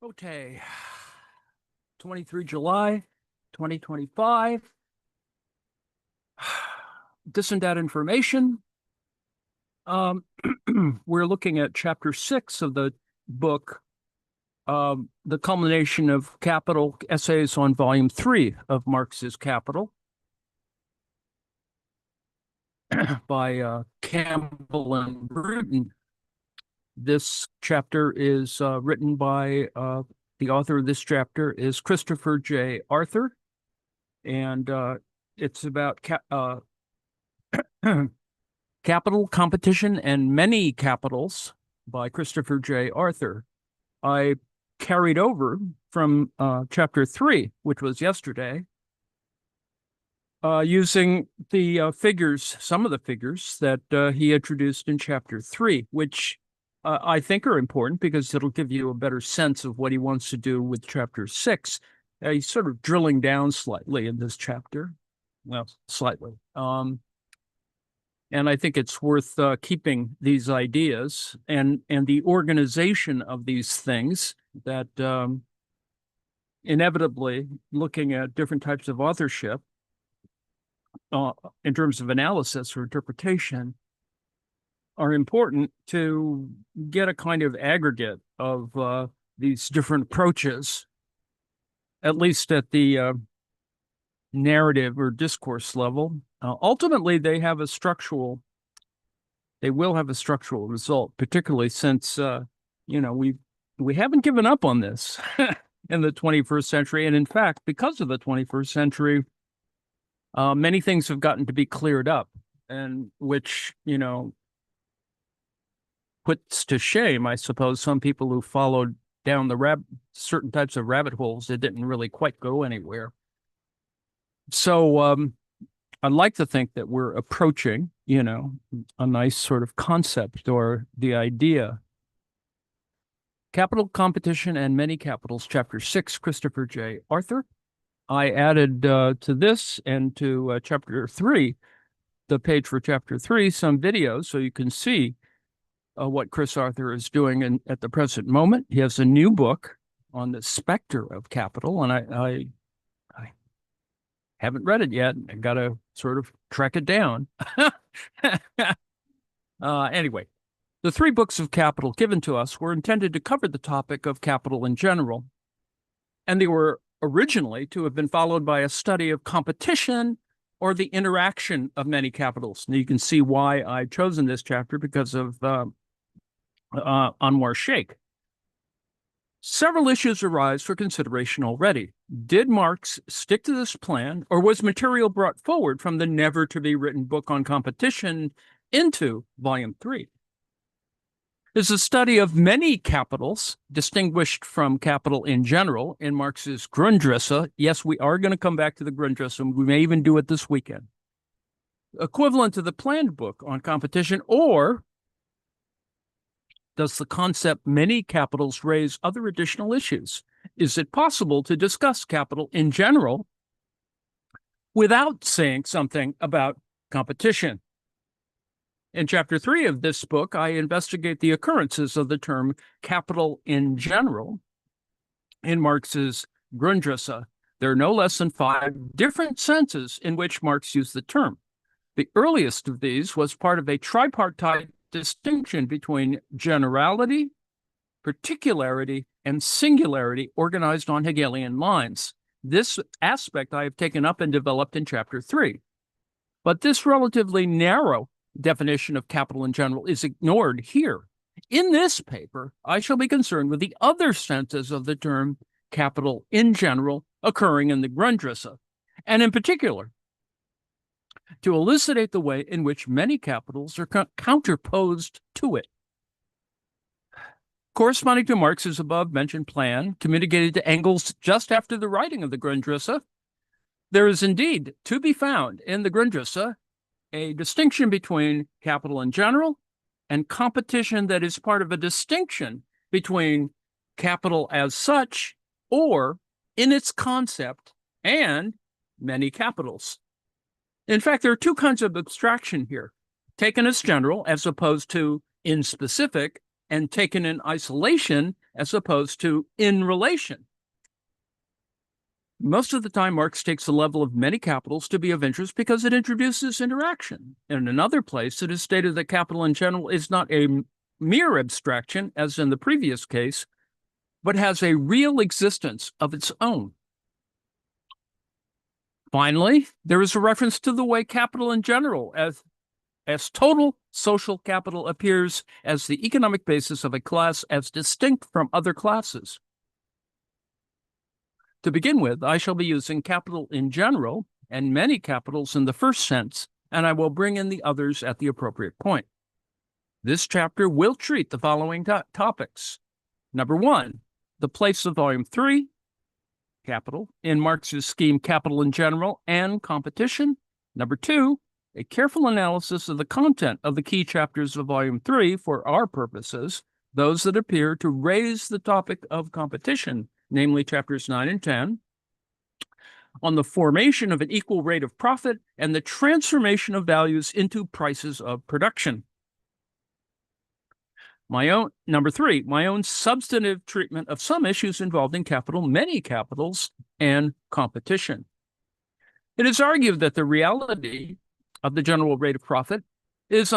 Okay, 23 July 2025. Dis&datInformation. We're looking at chapter 6 of the book, the culmination of Capital essays on volume 3 of Marx's Capital by Campbell and Reuten. This chapter is written by the author of this chapter is Christopher J. Arthur, and it's about Capital, Competition, and Many Capitals by Christopher J. Arthur. I carried over from chapter 3, which was yesterday, using the figures, some of the figures that he introduced in chapter 3, which I think are important because it'll give you a better sense of what he wants to do with chapter 6. He's sort of drilling down slightly in this chapter. Well, slightly. And I think it's worth keeping these ideas and the organization of these things that inevitably looking at different types of authorship in terms of analysis or interpretation are important to get a kind of aggregate of these different approaches, at least at the narrative or discourse level. Ultimately, they will have a structural result, particularly since, we haven't given up on this in the 21st century. And in fact, because of the 21st century, many things have gotten to be cleared up, and which, puts to shame, I suppose, some people who followed down the certain types of rabbit holes that didn't really quite go anywhere. So I'd like to think that we're approaching, a nice sort of concept or the idea. Capital, Competition, and Many Capitals, Chapter 6, Christopher J. Arthur. I added to this and to Chapter 3, the page for Chapter 3, some videos so you can see what Chris Arthur is doing at the present moment. He has a new book on the specter of capital, and I haven't read it yet. I got to sort of track it down. Anyway, the 3 books of Capital given to us were intended to cover the topic of capital in general, and they were originally to have been followed by a study of competition or the interaction of many capitals. And you can see why I've chosen this chapter because of Anwar Sheikh. Several issues arise for consideration already. Did Marx stick to this plan, or was material brought forward from the never-to-be-written book on competition into Volume 3? Is a study of many capitals, distinguished from capital in general, in Marx's Grundrisse. Yes, we are going to come back to the Grundrisse, and we may even do it this weekend. Equivalent to the planned book on competition, or does the concept many capitals raise other additional issues? Is it possible to discuss capital in general without saying something about competition? In Chapter 3 of this book, I investigate the occurrences of the term capital in general in Marx's Grundrisse. There are no less than 5 different senses in which Marx used the term. The earliest of these was part of a tripartite distinction between generality, particularity, and singularity organized on Hegelian lines. This aspect I have taken up and developed in Chapter 3. But this relatively narrow definition of capital in general is ignored here. In this paper, I shall be concerned with the other senses of the term capital in general occurring in the Grundrisse, and in particular, to elucidate the way in which many capitals are counterposed to it. Corresponding to Marx's above-mentioned plan, communicated to Engels just after the writing of the Grundrisse, there is indeed to be found in the Grundrisse a distinction between capital in general and competition that is part of a distinction between capital as such or in its concept and many capitals. In fact, there are 2 kinds of abstraction here, taken as general as opposed to in specific, and taken in isolation as opposed to in relation. Most of the time, Marx takes the level of many capitals to be of interest because it introduces interaction. In another place, it is stated that capital in general is not a mere abstraction, as in the previous case, but has a real existence of its own. Finally, there is a reference to the way capital in general, as total social capital, appears as the economic basis of a class as distinct from other classes. To begin with, I shall be using capital in general and many capitals in the first sense, and I will bring in the others at the appropriate point. This chapter will treat the following topics. Number one, the place of Volume 3, capital, in Marx's scheme Capital in General and Competition. Number two, a careful analysis of the content of the key chapters of Volume 3 for our purposes, those that appear to raise the topic of competition, namely chapters 9 and 10, on the formation of an equal rate of profit and the transformation of values into prices of production. Number three, my own substantive treatment of some issues involving capital, many capitals, and competition. It is argued that the reality of the general rate of profit is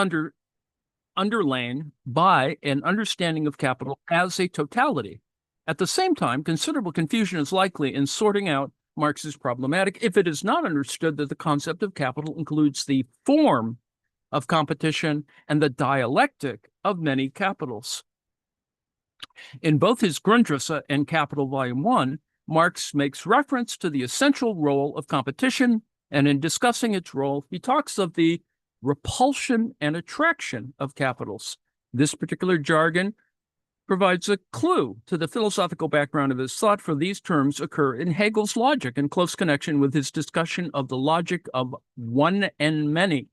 underlain by an understanding of capital as a totality. At the same time, considerable confusion is likely in sorting out Marx's problematic if it is not understood that the concept of capital includes the form of competition and the dialectic of many capitals. In both his Grundrisse and Capital Volume 1, Marx makes reference to the essential role of competition, and in discussing its role, he talks of the repulsion and attraction of capitals. This particular jargon provides a clue to the philosophical background of his thought, for these terms occur in Hegel's logic in close connection with his discussion of the logic of one and many.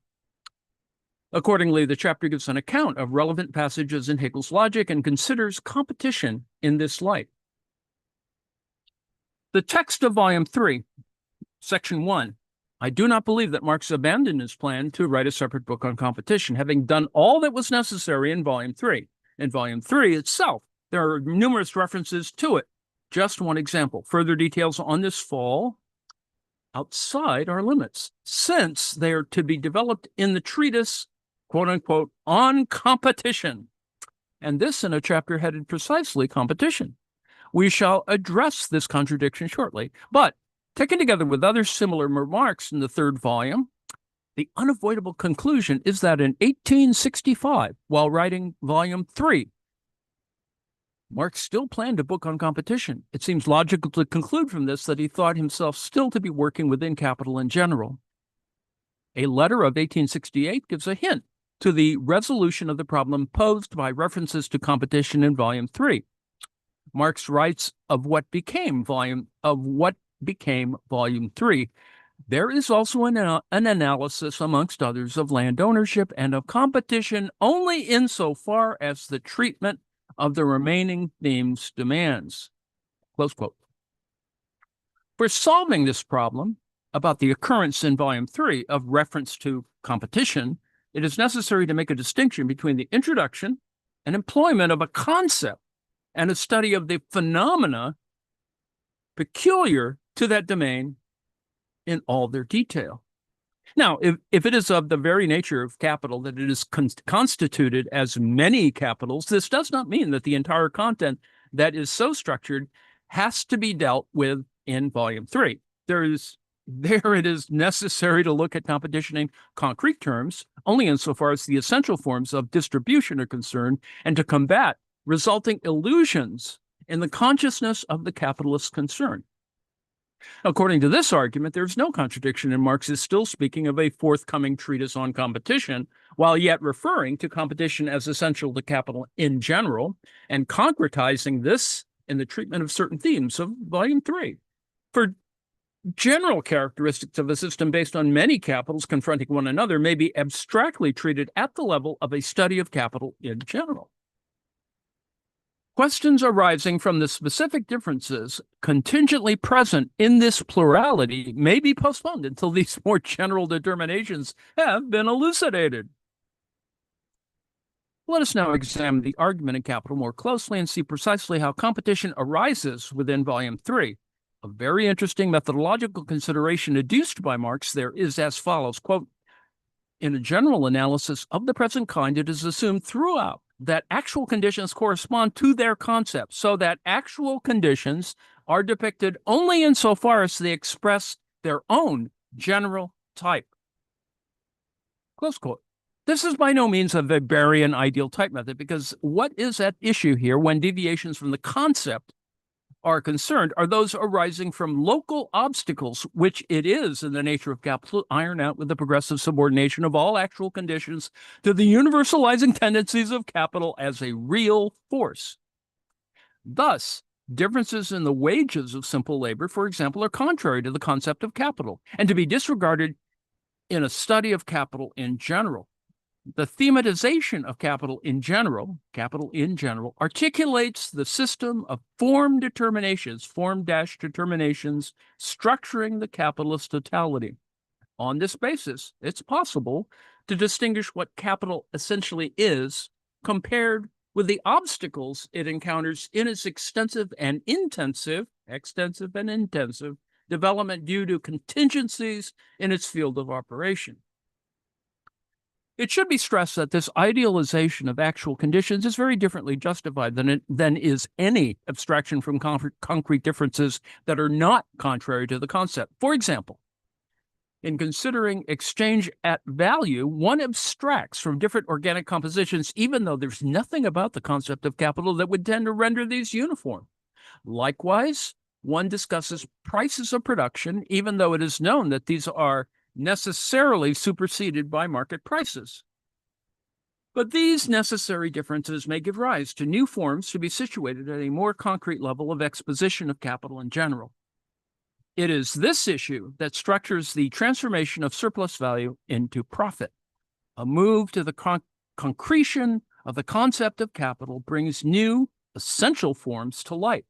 Accordingly, the chapter gives an account of relevant passages in Hegel's logic and considers competition in this light. The text of Volume 3, Section 1. I do not believe that Marx abandoned his plan to write a separate book on competition, having done all that was necessary in Volume 3. In Volume 3 itself, there are numerous references to it. Just one example. Further details on this fall outside our limits, since they are to be developed in the treatise, quote unquote, on competition. And this in a chapter headed precisely competition. We shall address this contradiction shortly. But taken together with other similar remarks in the third volume, the unavoidable conclusion is that in 1865, while writing Volume 3, Marx still planned a book on competition. It seems logical to conclude from this that he thought himself still to be working within capital in general. A letter of 1868 gives a hint to the resolution of the problem posed by references to competition in Volume 3. Marx writes of what became Volume 3. There is also an analysis, amongst others, of land ownership and of competition only insofar as the treatment of the remaining themes demands. Close quote. For solving this problem about the occurrence in Volume 3 of reference to competition, it is necessary to make a distinction between the introduction and employment of a concept and a study of the phenomena peculiar to that domain in all their detail. Now, if it is of the very nature of capital that it is constituted as many capitals, this does not mean that the entire content that is so structured has to be dealt with in Volume 3. There it is necessary to look at competition in concrete terms, only insofar as the essential forms of distribution are concerned, and to combat resulting illusions in the consciousness of the capitalist concerned. According to this argument, there's no contradiction in Marx is still speaking of a forthcoming treatise on competition, while yet referring to competition as essential to capital in general, and concretizing this in the treatment of certain themes of Volume 3. For general characteristics of a system based on many capitals confronting one another may be abstractly treated at the level of a study of capital in general. Questions arising from the specific differences contingently present in this plurality may be postponed until these more general determinations have been elucidated. Let us now examine the argument in capital more closely and see precisely how competition arises within Volume 3. A very interesting methodological consideration adduced by Marx there is as follows, quote, in a general analysis of the present kind, it is assumed throughout that actual conditions correspond to their concepts, so that actual conditions are depicted only insofar as they express their own general type. Close quote. This is by no means a Weberian ideal type method, because what is at issue here when deviations from the concept are concerned are those arising from local obstacles, which it is in the nature of capital to iron out with the progressive subordination of all actual conditions to the universalizing tendencies of capital as a real force. Thus, differences in the wages of simple labor, for example, are contrary to the concept of capital and to be disregarded in a study of capital in general. The thematization of capital in general, articulates the system of form determinations structuring the capitalist totality. On this basis, it's possible to distinguish what capital essentially is compared with the obstacles it encounters in its extensive and intensive development due to contingencies in its field of operation. It should be stressed that this idealization of actual conditions is very differently justified than is any abstraction from concrete differences that are not contrary to the concept. For example, in considering exchange at value, one abstracts from different organic compositions, even though there's nothing about the concept of capital that would tend to render these uniform. Likewise, one discusses prices of production, even though it is known that these are necessarily superseded by market prices. But these necessary differences may give rise to new forms to be situated at a more concrete level of exposition of capital in general. It is this issue that structures the transformation of surplus value into profit. A move to the concretion of the concept of capital brings new, essential forms to light.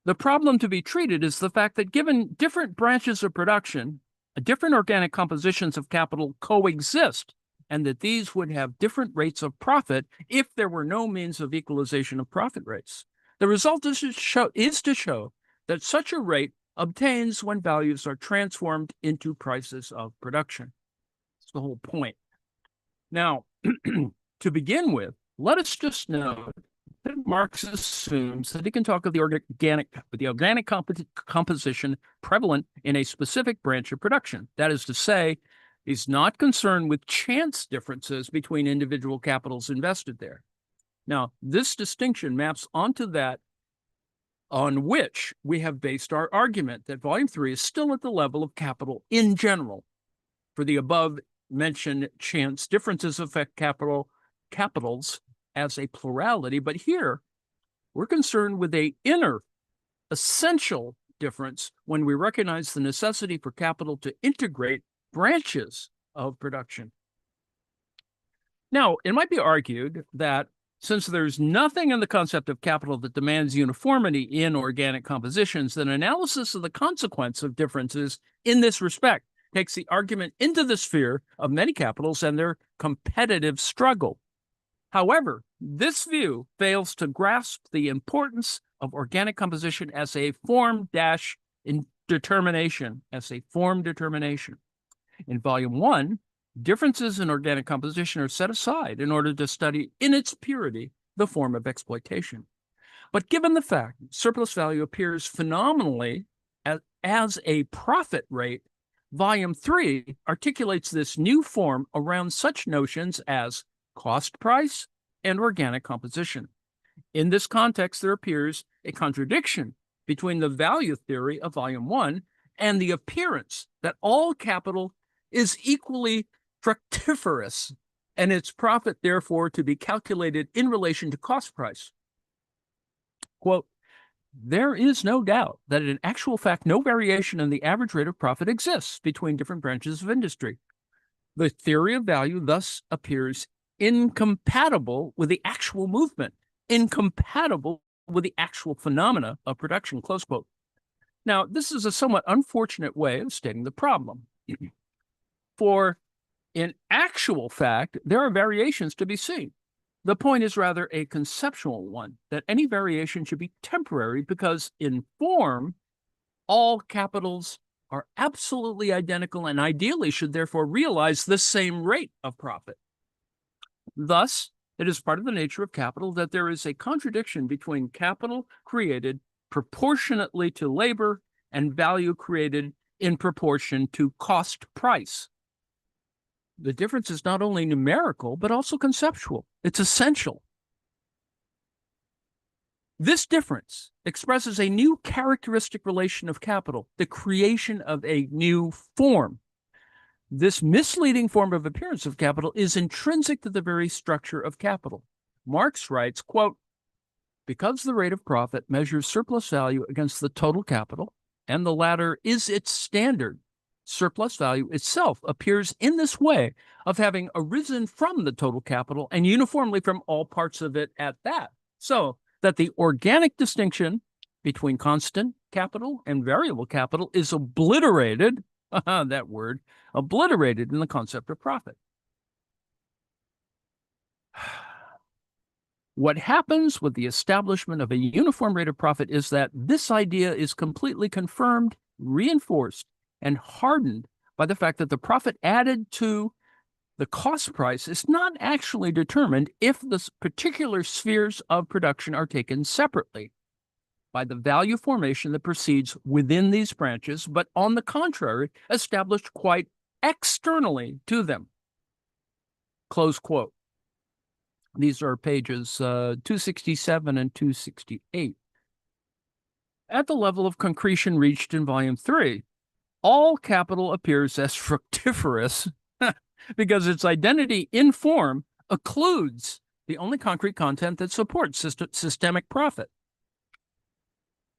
The problem to be treated is the fact that given different branches of production, different organic compositions of capital coexist, and that these would have different rates of profit if there were no means of equalization of profit rates. The result is to show that such a rate obtains when values are transformed into prices of production. That's the whole point. Now, to begin with, let us just note that Marx assumes that he can talk of the organic composition prevalent in a specific branch of production. That is to say, he's not concerned with chance differences between individual capitals invested there. Now, this distinction maps onto that on which we have based our argument that Volume 3 is still at the level of capital in general. For the above-mentioned chance differences affect capitals as a plurality, but here we're concerned with an inner essential difference when we recognize the necessity for capital to integrate branches of production. Now, it might be argued that since there's nothing in the concept of capital that demands uniformity in organic compositions, then analysis of the consequence of differences in this respect takes the argument into the sphere of many capitals and their competitive struggle. However, this view fails to grasp the importance of organic composition as a form determination. In Volume 1, differences in organic composition are set aside in order to study in its purity the form of exploitation. But given the fact that surplus value appears phenomenally as a profit rate, Volume 3 articulates this new form around such notions as cost price and organic composition. In this context, there appears a contradiction between the value theory of Volume 1 and the appearance that all capital is equally fructiferous, and its profit, therefore, to be calculated in relation to cost price. Quote, there is no doubt that in actual fact, no variation in the average rate of profit exists between different branches of industry. The theory of value thus appears incompatible with the actual movement, incompatible with the actual phenomena of production, close quote. Now, this is a somewhat unfortunate way of stating the problem. For in actual fact, there are variations to be seen. The point is rather a conceptual one, that any variation should be temporary because in form, all capitals are absolutely identical and ideally should therefore realize the same rate of profit. Thus, it is part of the nature of capital that there is a contradiction between capital created proportionately to labor and value created in proportion to cost price. The difference is not only numerical, but also conceptual. It's essential. This difference expresses a new characteristic relation of capital, the creation of a new form. This misleading form of appearance of capital is intrinsic to the very structure of capital. Marx writes, quote, because the rate of profit measures surplus value against the total capital, and the latter is its standard, surplus value itself appears in this way of having arisen from the total capital and uniformly from all parts of it at that, so that the organic distinction between constant capital and variable capital is obliterated, that word, obliterated in the concept of profit. What happens with the establishment of a uniform rate of profit is that this idea is completely confirmed, reinforced, and hardened by the fact that the profit added to the cost price is not actually determined if the particular spheres of production are taken separately by the value formation that proceeds within these branches, but on the contrary, established quite externally to them. Close quote. These are pages 267 and 268. At the level of concretion reached in Volume 3, all capital appears as fructiferous because its identity in form occludes the only concrete content that supports systemic profit.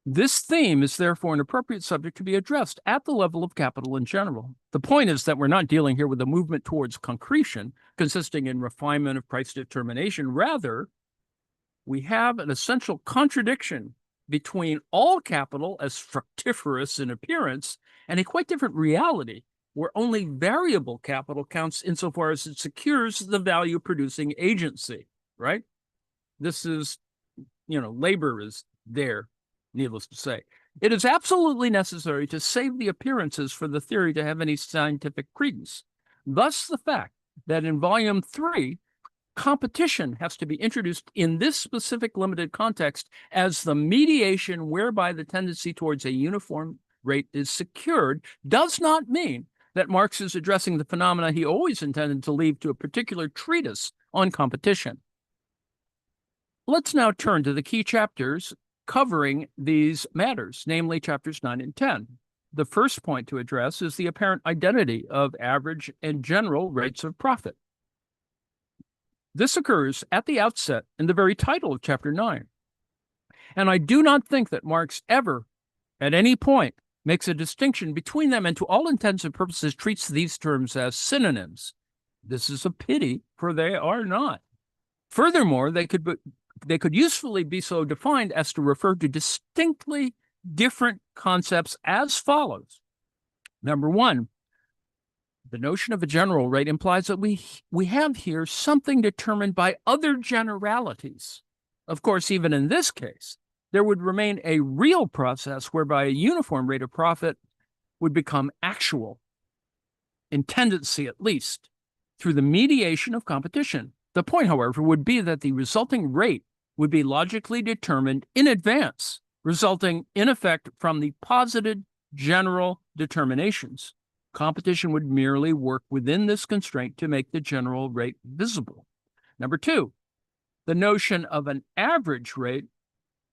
This theme is therefore an appropriate subject to be addressed at the level of capital in general. The point is that we're not dealing here with a movement towards concretion, consisting in refinement of price determination. Rather, we have an essential contradiction between all capital as fructiferous in appearance and a quite different reality, where only variable capital counts insofar as it secures the value-producing agency, right? This is, labor is there. Needless to say, it is absolutely necessary to save the appearances for the theory to have any scientific credence. Thus, the fact that in Volume 3, competition has to be introduced in this specific limited context as the mediation whereby the tendency towards a uniform rate is secured does not mean that Marx is addressing the phenomena he always intended to leave to a particular treatise on competition. Let's now turn to the key chapters covering these matters, namely chapters 9 and 10. The first point to address is the apparent identity of average and general rates of profit. This occurs at the outset in the very title of chapter 9. And I do not think that Marx ever, at any point, makes a distinction between them and to all intents and purposes treats these terms as synonyms. This is a pity, for they are not. Furthermore, they could usefully be so defined as to refer to distinctly different concepts as follows. Number one, the notion of a general rate implies that we have here something determined by other generalities. Of course, even in this case, there would remain a real process whereby a uniform rate of profit would become actual, in tendency at least, through the mediation of competition. The point, however, would be that the resulting rate would be logically determined in advance, resulting in effect from the posited general determinations. Competition would merely work within this constraint to make the general rate visible. Number two, the notion of an average rate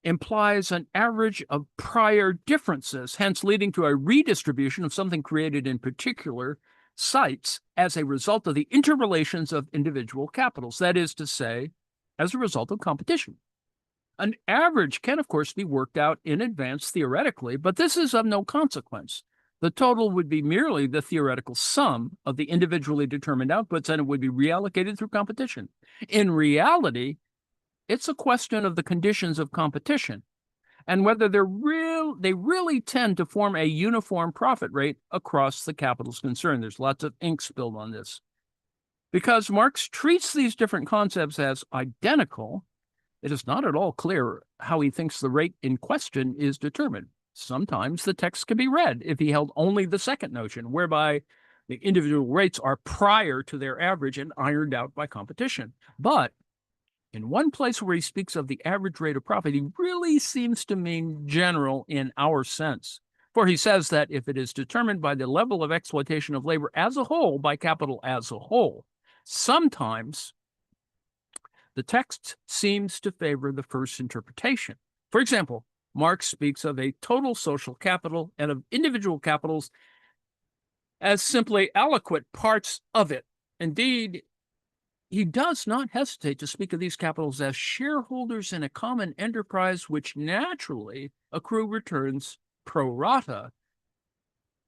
implies an average of prior differences, hence leading to a redistribution of something created in particular sites as a result of the interrelations of individual capitals, that is to say, as a result of competition. An average can, of course, be worked out in advance theoretically, but this is of no consequence. The total would be merely the theoretical sum of the individually determined outputs, and it would be reallocated through competition. In reality, it's a question of the conditions of competition and whether they really tend to form a uniform profit rate across the capitals concerned. There's lots of ink spilled on this. Because Marx treats these different concepts as identical, it is not at all clear how he thinks the rate in question is determined. Sometimes the text can be read if he held only the second notion, whereby the individual rates are prior to their average and ironed out by competition. But in one place where he speaks of the average rate of profit, he really seems to mean general in our sense. For he says that if it is determined by the level of exploitation of labor as a whole, by capital as a whole, sometimes the text seems to favor the first interpretation. For example, Marx speaks of a total social capital and of individual capitals as simply aliquot parts of it. Indeed, he does not hesitate to speak of these capitals as shareholders in a common enterprise which naturally accrue returns pro rata.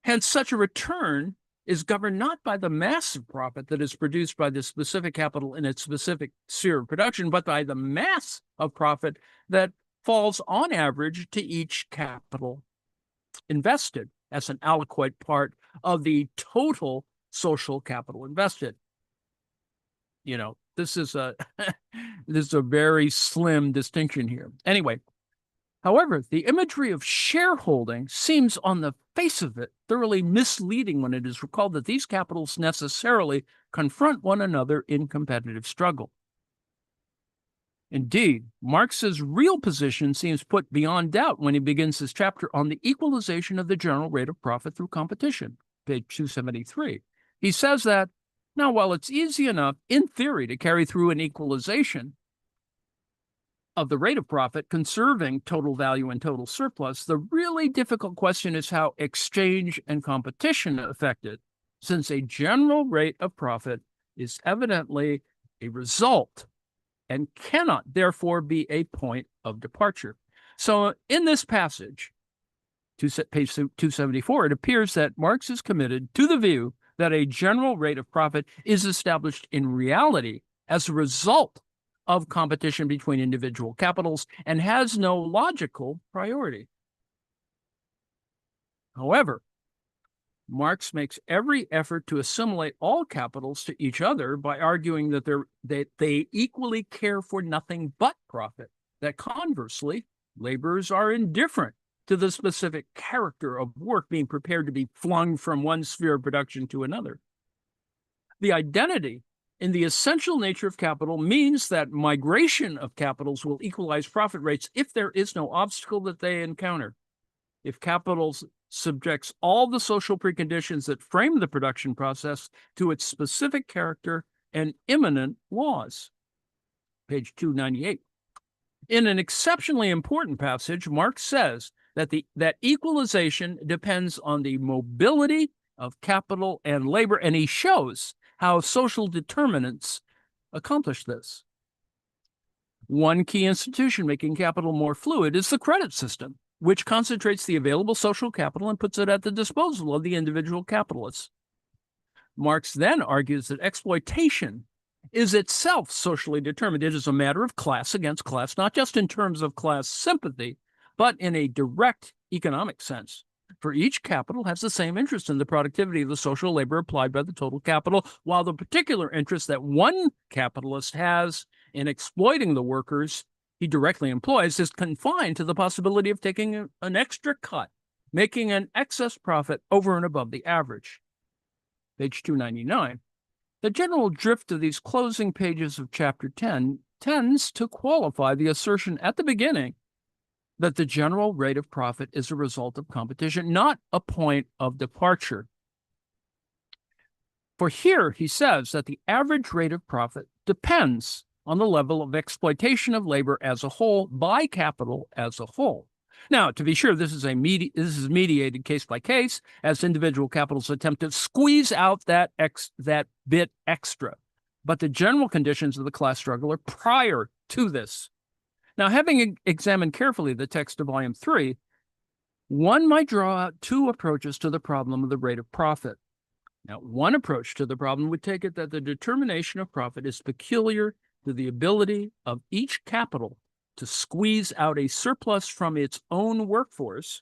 Hence, such a return is governed not by the massive profit that is produced by the specific capital in its specific sphere of production, but by the mass of profit that falls on average to each capital invested as an aliquot part of the total social capital invested. You know, this is a this is a very slim distinction here. Anyway, however, the imagery of shareholding seems on the face of it thoroughly misleading when it is recalled that these capitals necessarily confront one another in competitive struggle. Indeed, Marx's real position seems put beyond doubt when he begins his chapter on the equalization of the general rate of profit through competition, page 273. He says that, now, while it's easy enough in theory to carry through an equalization of the rate of profit, conserving total value and total surplus, the really difficult question is how exchange and competition affect it, since a general rate of profit is evidently a result and cannot therefore be a point of departure. So in this passage, page 274, it appears that Marx is committed to the view that a general rate of profit is established in reality as a result of competition between individual capitals and has no logical priority. However, Marx makes every effort to assimilate all capitals to each other by arguing that they equally care for nothing but profit, that conversely, laborers are indifferent to the specific character of work being prepared to be flung from one sphere of production to another. The identity in the essential nature of capital means that migration of capitals will equalize profit rates if there is no obstacle that they encounter. If capital subjects all the social preconditions that frame the production process to its specific character and immanent laws. Page 298. In an exceptionally important passage, Marx says that equalization depends on the mobility of capital and labor, and he shows how social determinants accomplish this. One key institution making capital more fluid is the credit system, which concentrates the available social capital and puts it at the disposal of the individual capitalists. Marx then argues that exploitation is itself socially determined. It is a matter of class against class, not just in terms of class sympathy, but in a direct economic sense. For each capital has the same interest in the productivity of the social labor applied by the total capital, while the particular interest that one capitalist has in exploiting the workers he directly employs is confined to the possibility of taking an extra cut, making an excess profit over and above the average. Page 299. The general drift of these closing pages of chapter 10 tends to qualify the assertion at the beginning that the general rate of profit is a result of competition, not a point of departure. For here he says that the average rate of profit depends on the level of exploitation of labor as a whole by capital as a whole. Now, to be sure, this is mediated case by case as individual capitals attempt to squeeze out that bit extra. But the general conditions of the class struggle are prior to this. Now, having examined carefully the text of Volume 3, one might draw out two approaches to the problem of the rate of profit. Now, one approach to the problem would take it that the determination of profit is peculiar to the ability of each capital to squeeze out a surplus from its own workforce,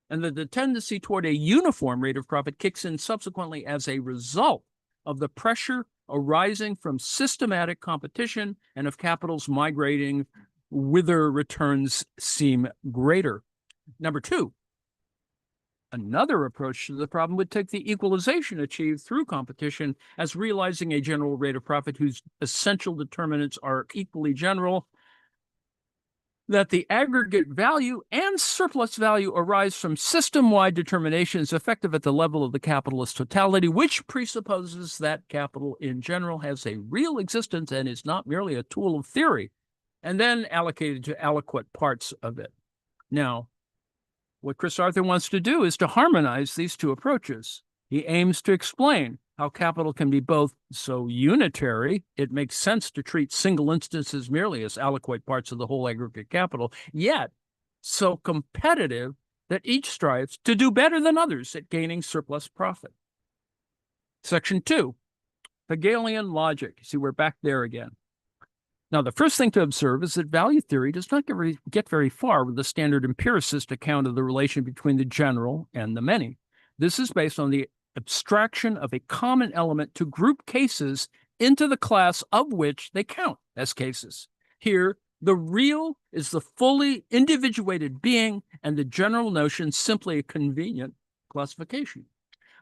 and that the tendency toward a uniform rate of profit kicks in subsequently as a result of the pressure arising from systematic competition and of capitals migrating whither returns seem greater. Number two, another approach to the problem would take the equalization achieved through competition as realizing a general rate of profit whose essential determinants are equally general, that the aggregate value and surplus value arise from system-wide determinations effective at the level of the capitalist totality, which presupposes that capital in general has a real existence and is not merely a tool of theory, and then allocated to adequate parts of it. Now, what Chris Arthur wants to do is to harmonize these two approaches. He aims to explain how capital can be both so unitary, it makes sense to treat single instances merely as aliquot parts of the whole aggregate capital, yet so competitive that each strives to do better than others at gaining surplus profit. Section 2, Hegelian logic. See, we're back there again. Now, the first thing to observe is that value theory does not get very far with the standard empiricist account of the relation between the general and the many. This is based on the abstraction of a common element to group cases into the class of which they count as cases. Here, the real is the fully individuated being, and the general notion simply a convenient classification.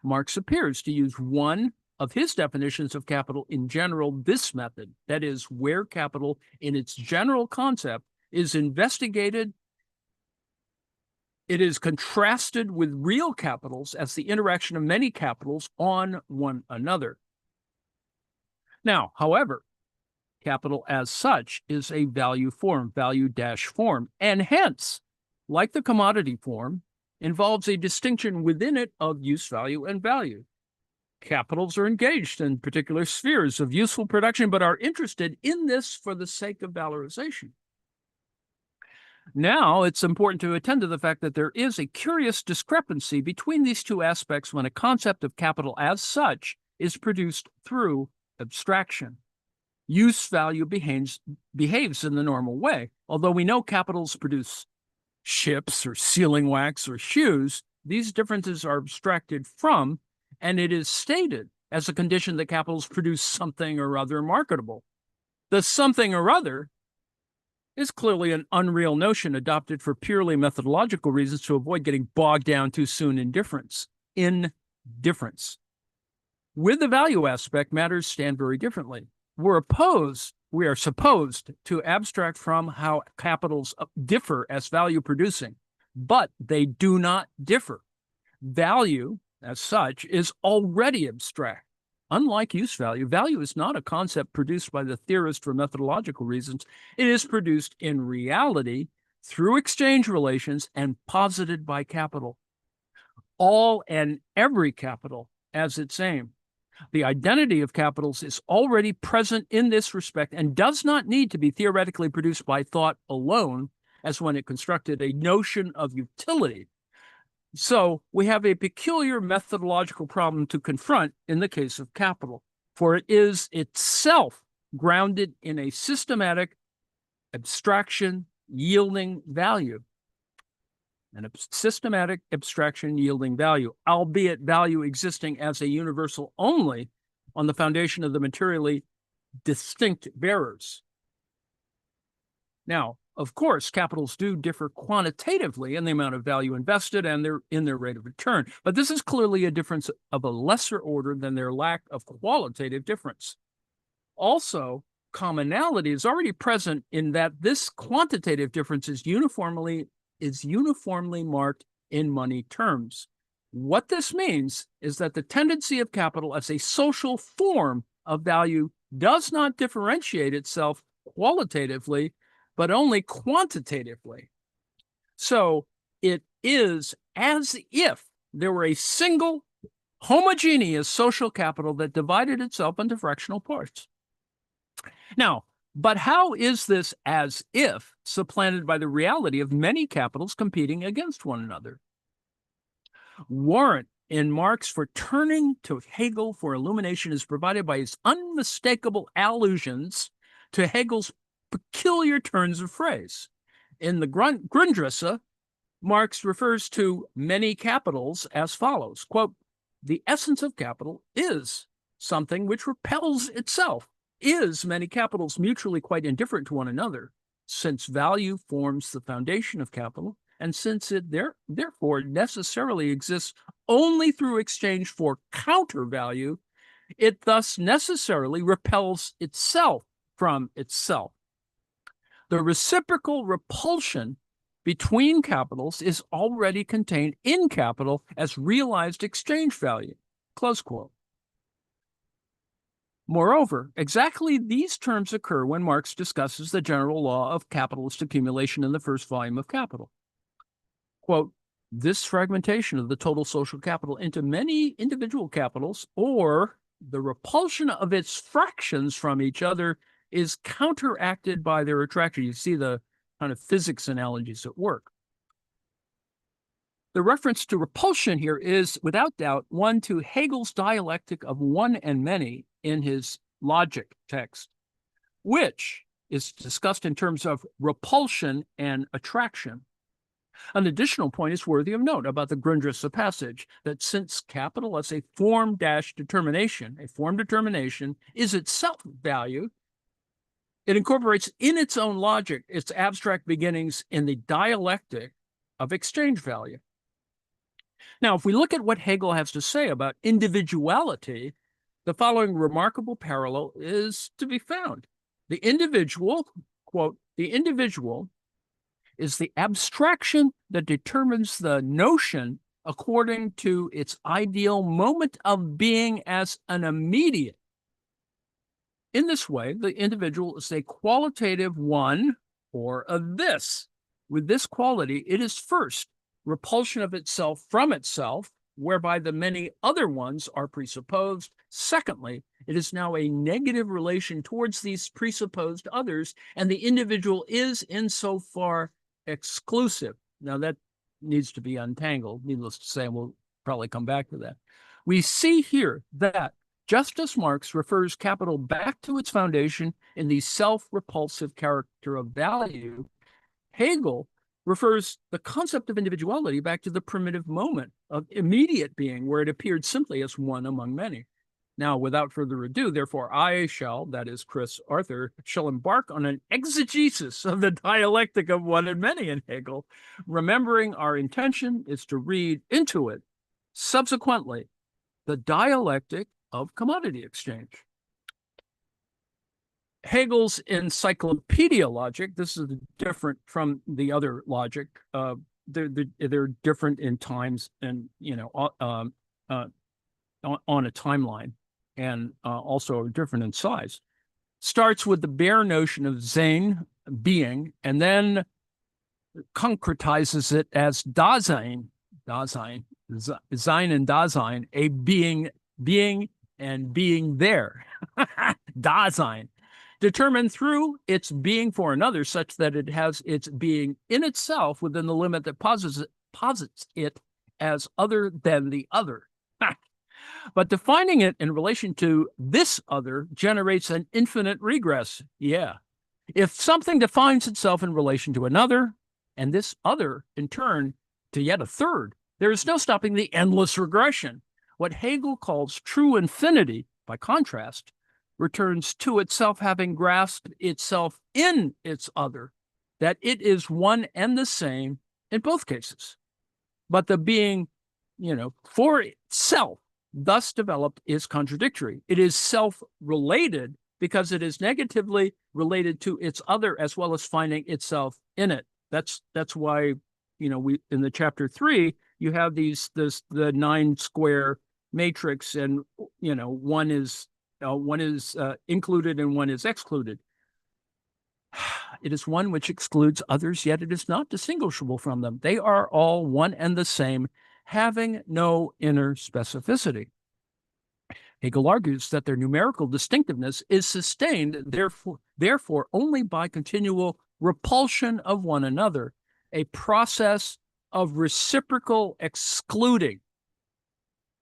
Marx appears to use one of his definitions of capital in general, this method, that is, where capital in its general concept is investigated, it is contrasted with real capitals as the interaction of many capitals on one another. Now, however, capital as such is a value form, value-form, and hence, like the commodity form, involves a distinction within it of use value and value. Capitals are engaged in particular spheres of useful production, but are interested in this for the sake of valorization. Now, it's important to attend to the fact that there is a curious discrepancy between these two aspects when a concept of capital as such is produced through abstraction. Use value behaves in the normal way. Although we know capitals produce ships or sealing wax or shoes, these differences are abstracted from, and it is stated as a condition that capitals produce something or other marketable. The something or other is clearly an unreal notion adopted for purely methodological reasons to avoid getting bogged down too soon in difference. With the value aspect, matters stand very differently. We are supposed to abstract from how capitals differ as value producing, but they do not differ. Value, as such, is already abstract. Unlike use value, value is not a concept produced by the theorist for methodological reasons. It is produced in reality through exchange relations and posited by capital. All and every capital as its aim. The identity of capitals is already present in this respect and does not need to be theoretically produced by thought alone, as when it constructed a notion of utility. So we have a peculiar methodological problem to confront in the case of capital, for it is itself grounded in a systematic abstraction yielding value. An systematic abstraction yielding value, albeit value existing as a universal only on the foundation of the materially distinct bearers. Now, of course, capitals do differ quantitatively in the amount of value invested and in their rate of return, but this is clearly a difference of a lesser order than their lack of qualitative difference. Also, commonality is already present in that this quantitative difference is uniformly marked in money terms. What this means is that the tendency of capital as a social form of value does not differentiate itself qualitatively, but only quantitatively. So it is as if there were a single homogeneous social capital that divided itself into fractional parts. Now, but how is this as if supplanted by the reality of many capitals competing against one another? Warrant in Marx for turning to Hegel for illumination is provided by his unmistakable allusions to Hegel's peculiar turns of phrase. In the Grundrisse, Marx refers to many capitals as follows, quote, "The essence of capital is something which repels itself. Is many capitals mutually quite indifferent to one another, since value forms the foundation of capital, and since it therefore necessarily exists only through exchange for counter value, it thus necessarily repels itself from itself. The reciprocal repulsion between capitals is already contained in capital as realized exchange value, close quote. Moreover, exactly these terms occur when Marx discusses the general law of capitalist accumulation in the first volume of Capital. Quote, this fragmentation of the total social capital into many individual capitals, or the repulsion of its fractions from each other, is counteracted by their attraction. You see the kind of physics analogies at work. The reference to repulsion here is, without doubt, one to Hegel's dialectic of one and many in his logic text, which is discussed in terms of repulsion and attraction. An additional point is worthy of note about the Grundrisse passage, that since capital as a form determination is itself value, it incorporates in its own logic its abstract beginnings in the dialectic of exchange value. Now, if we look at what Hegel has to say about individuality, the following remarkable parallel is to be found. The individual, quote, the individual is the abstraction that determines the notion according to its ideal moment of being as an immediate. In this way, the individual is a qualitative one or a this. With this quality, it is first repulsion of itself from itself, whereby the many other ones are presupposed. Secondly, it is now a negative relation towards these presupposed others, and the individual is insofar exclusive. Now that needs to be untangled, needless to say, and we'll probably come back to that. We see here that just as Marx refers capital back to its foundation in the self-repulsive character of value, Hegel refers the concept of individuality back to the primitive moment of immediate being, where it appeared simply as one among many. Now, without further ado, therefore, I shall, that is Chris Arthur, shall embark on an exegesis of the dialectic of one and many in Hegel, remembering our intention is to read into it, subsequently, the dialectic of commodity exchange. Hegel's encyclopedia logic, this is different from the other logic. They're different in times and, on a timeline, and also different in size. Starts with the bare notion of Sein, being, and then concretizes it as Dasein, Sein and Dasein, a being and being there. Dasein, determined through its being for another, such that it has its being in itself within the limit that posits it as other than the other. But defining it in relation to this other generates an infinite regress. Yeah. If something defines itself in relation to another, and this other, in turn, to yet a third, there is no stopping the endless regression. What Hegel calls true infinity, by contrast, returns to itself having grasped itself in its other, that it is one and the same in both cases. But the being, for itself, thus developed, is contradictory. It is self-related because it is negatively related to its other, as well as finding itself in it. That's why, we in the chapter 3, you have the 9-square matrix, and one is included and one is excluded. It is one which excludes others, yet it is not distinguishable from them. They are all one and the same, having no inner specificity. Hegel argues that their numerical distinctiveness is sustained, therefore only by continual repulsion of one another, a process of reciprocal excluding.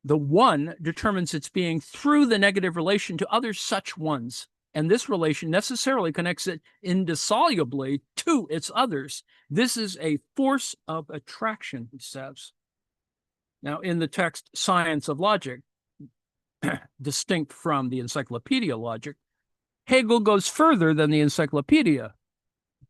The one determines its being through the negative relation to other such ones, and this relation necessarily connects it indissolubly to its others. This is a force of attraction, he says. Now, in the text Science of Logic, distinct from the encyclopedia logic, Hegel goes further than the encyclopedia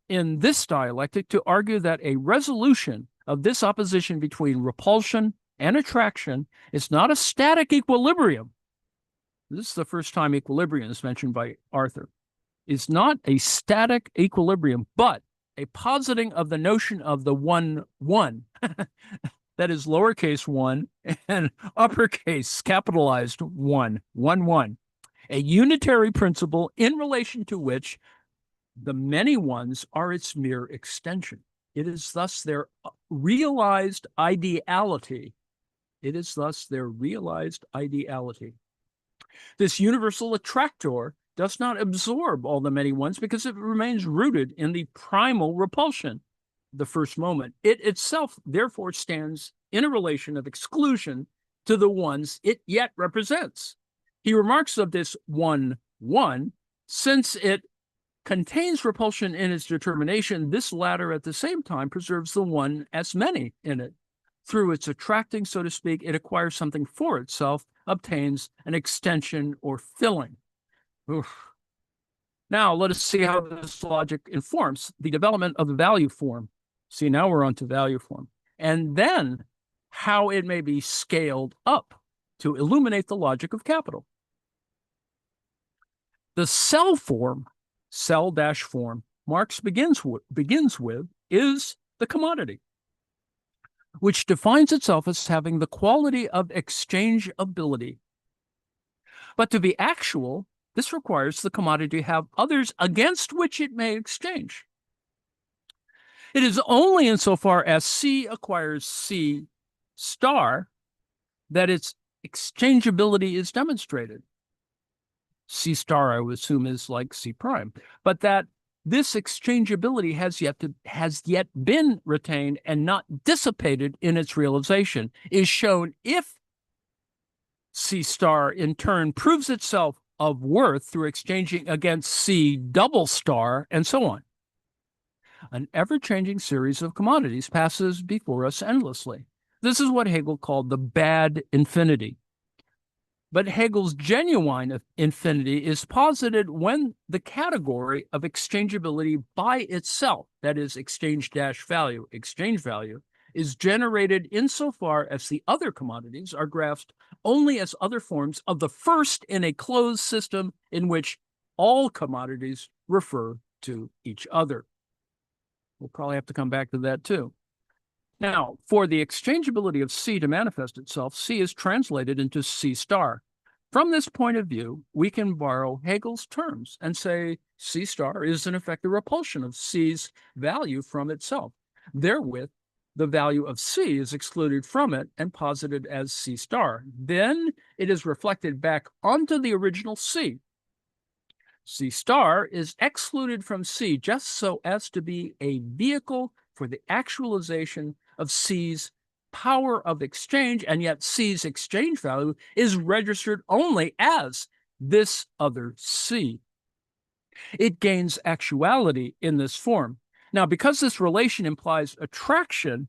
in this dialectic to argue that a resolution of this opposition between repulsion and attraction is not a static equilibrium. This is the first time equilibrium is mentioned by Arthur. It's not a static equilibrium, but a positing of the notion of the one, that is lowercase 1 and uppercase capitalized 1, a unitary principle in relation to which the many ones are its mere extension. It is thus their realized ideality. This universal attractor does not absorb all the many ones because it remains rooted in the primal repulsion, the first moment. It itself, therefore, stands in a relation of exclusion to the ones it yet represents. He remarks of this one, since it contains repulsion in its determination, this latter at the same time preserves the one as many in it. Through its attracting, so to speak, it acquires something for itself, obtains an extension or filling. Oof. Now, let us see how this logic informs the development of the value form. See, now we're on to value form. And then how it may be scaled up to illuminate the logic of capital. The cell form, cell-form, Marx begins with is the commodity, which defines itself as having the quality of exchangeability. But to be actual, this requires the commodity to have others against which it may exchange. It is only insofar as C acquires C star that its exchangeability is demonstrated. C star, I would assume, is like C prime, but that this exchangeability has yet been retained and not dissipated in its realization is shown if C star in turn proves itself of worth through exchanging against C double star and so on. An ever-changing series of commodities passes before us endlessly. This is what Hegel called the bad infinity. But Hegel's genuine infinity is posited when the category of exchangeability by itself, that is exchange value, is generated insofar as the other commodities are grasped only as other forms of the first in a closed system in which all commodities refer to each other. We'll probably have to come back to that too. Now, for the exchangeability of C to manifest itself, C is translated into C star. From this point of view, we can borrow Hegel's terms and say C star is in effect the repulsion of C's value from itself. Therewith, the value of C is excluded from it and posited as C star. Then it is reflected back onto the original C. C star is excluded from C just so as to be a vehicle for the actualization of C's power of exchange, and yet C's exchange value is registered only as this other C. It gains actuality in this form. Now, because this relation implies attraction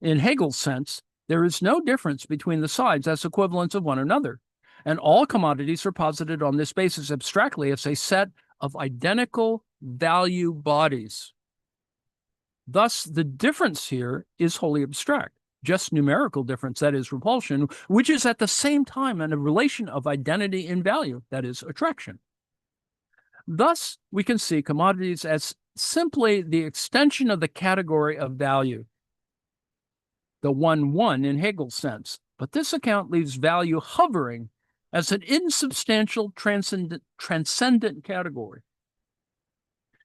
in Hegel's sense, there is no difference between the sides as equivalents of one another, and all commodities are posited on this basis abstractly as a set of identical value bodies. Thus, the difference here is wholly abstract, just numerical difference, that is repulsion, which is at the same time in a relation of identity in value, that is attraction. Thus, we can see commodities as simply the extension of the category of value, the one in Hegel's sense. But this account leaves value hovering as an insubstantial transcendent category,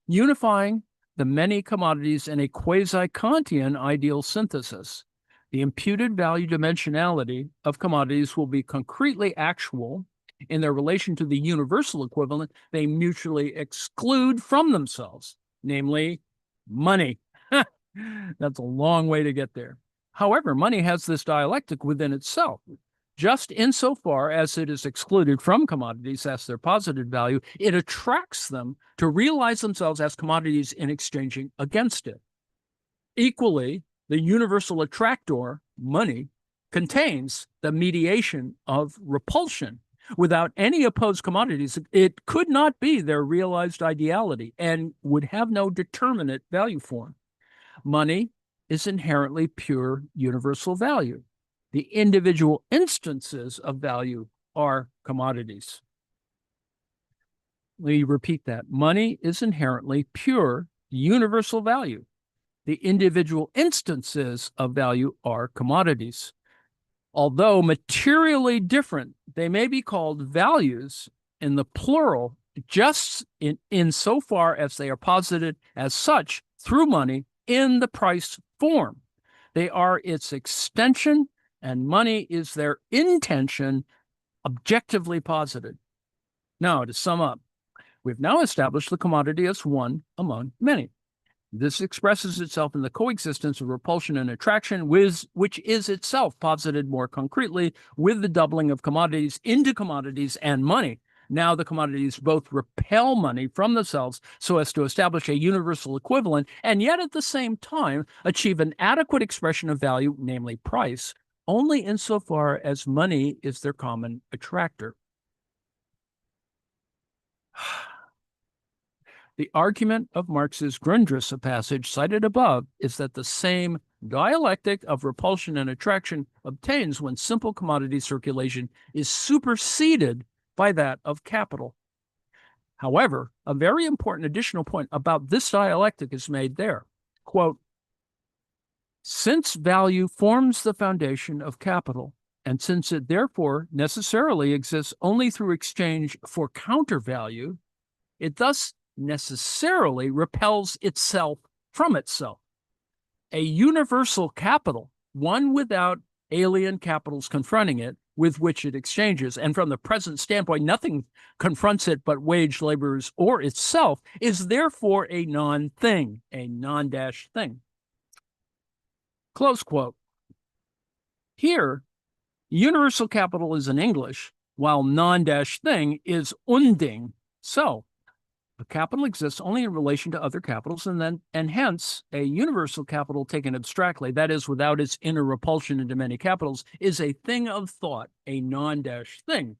unifying the many commodities in a quasi-Kantian ideal synthesis. The imputed value dimensionality of commodities will be concretely actual in their relation to the universal equivalent they mutually exclude from themselves, namely money. That's a long way to get there. However, money has this dialectic within itself. Just insofar as it is excluded from commodities as their posited value, it attracts them to realize themselves as commodities in exchanging against it. Equally, the universal attractor, money, contains the mediation of repulsion, Without any opposed commodities, it could not be their realized ideality and would have no determinate value form. Money is inherently pure universal value. The individual instances of value are commodities. Let me repeat that. Money is inherently pure universal value. The individual instances of value are commodities. Although materially different, they may be called values in the plural just in so far as they are posited as such through money in the price form. They are its extension, and money is their intention objectively posited. Now, to sum up, we've now established the commodity as one among many. This expresses itself in the coexistence of repulsion and attraction, which is itself posited more concretely with the doubling of commodities into commodities and money. Now the commodities both repel money from themselves so as to establish a universal equivalent, and yet at the same time achieve an adequate expression of value, namely price, only insofar as money is their common attractor. The argument of Marx's Grundrisse passage cited above is that the same dialectic of repulsion and attraction obtains when simple commodity circulation is superseded by that of capital. However, a very important additional point about this dialectic is made there. Quote, since value forms the foundation of capital, and since it therefore necessarily exists only through exchange for counter value, it thus necessarily repels itself from itself. A universal capital, one without alien capitals confronting it, with which it exchanges, and from the present standpoint, nothing confronts it but wage laborers or itself, is therefore a non-thing, a non-dash thing. Close quote. Here, universal capital is in English, while non-dash thing is unding. So, a capital exists only in relation to other capitals, and hence a universal capital taken abstractly, that is, without its inner repulsion into many capitals, is a thing of thought, a non-dash thing.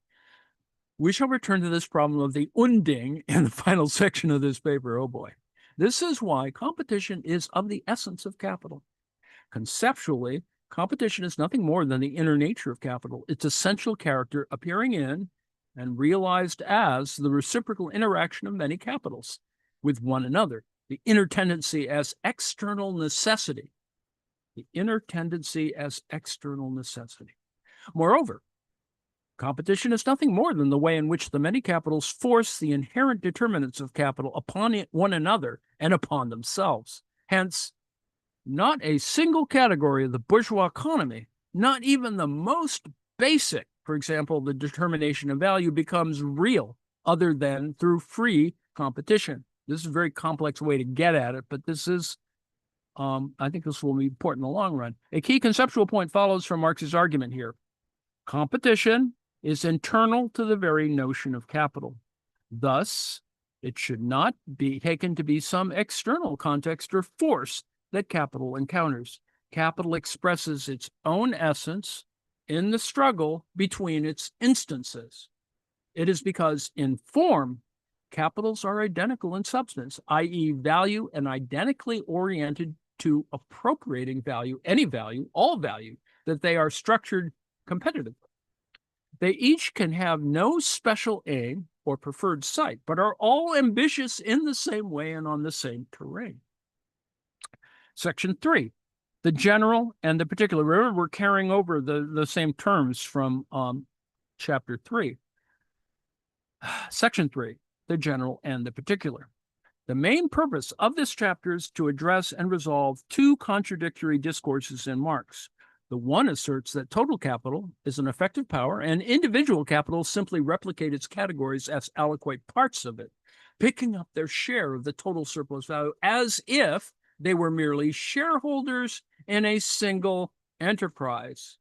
We shall return to this problem of the unding in the final section of this paper. Oh boy. This is why competition is of the essence of capital. Conceptually, competition is nothing more than the inner nature of capital, its essential character appearing in and realized as the reciprocal interaction of many capitals with one another, the inner tendency as external necessity. The inner tendency as external necessity. Moreover, competition is nothing more than the way in which the many capitals force the inherent determinants of capital upon one another and upon themselves. Hence, not a single category of the bourgeois economy, not even the most basic, for example, the determination of value, becomes real other than through free competition. This is a very complex way to get at it, but this is, I think this will be important in the long run. A key conceptual point follows from Marx's argument here. Competition is internal to the very notion of capital. Thus, it should not be taken to be some external context or force that capital encounters. Capital expresses its own essence in the struggle between its instances. It is because in form, capitals are identical in substance, i.e. value, and identically oriented to appropriating value, any value, all value, that they are structured competitively. They each can have no special aim or preferred site, but are all ambitious in the same way and on the same terrain. Section 3. The general and the particular. Remember, we're carrying over the same terms from chapter 3. Section 3, the general and the particular. The main purpose of this chapter is to address and resolve two contradictory discourses in Marx. The one asserts that total capital is an effective power, and individual capital simply replicate its categories as aliquot parts of it, picking up their share of the total surplus value as if they were merely shareholders in a single enterprise.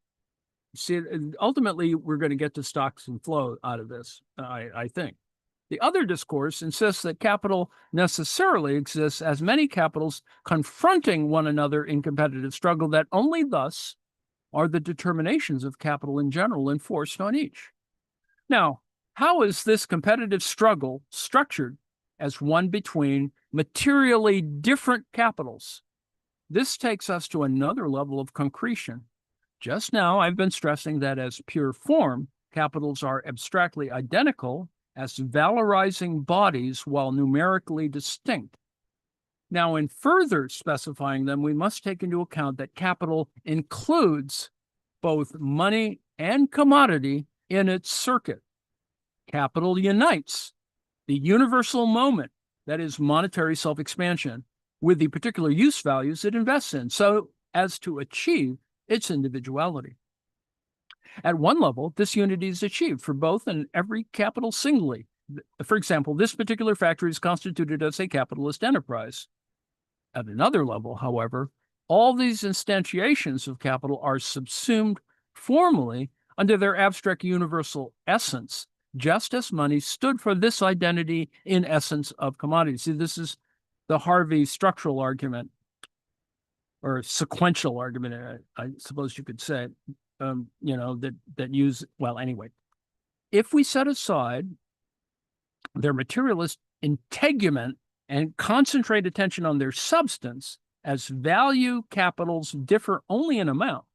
See, ultimately, we're going to get to stocks and flow out of this, I think. The other discourse insists that capital necessarily exists as many capitals confronting one another in competitive struggle, that only thus are the determinations of capital in general enforced on each. Now, how is this competitive struggle structured as one between materially different capitals? This takes us to another level of concretion. Just now, I've been stressing that as pure form, capitals are abstractly identical as valorizing bodies while numerically distinct. Now, in further specifying them, we must take into account that capital includes both money and commodity in its circuit. Capital unites the universal moment, that is monetary self-expansion, with the particular use values it invests in, so as to achieve its individuality. At one level, this unity is achieved for both and every capital singly. For example, this particular factory is constituted as a capitalist enterprise. At another level, however, all these instantiations of capital are subsumed formally under their abstract universal essence, just as money stood for this identity in essence of commodities. See, this is the Harvey structural argument, or sequential argument, I suppose you could say, anyway. If we set aside their materialist integument and concentrate attention on their substance, as value capitals differ only in amount,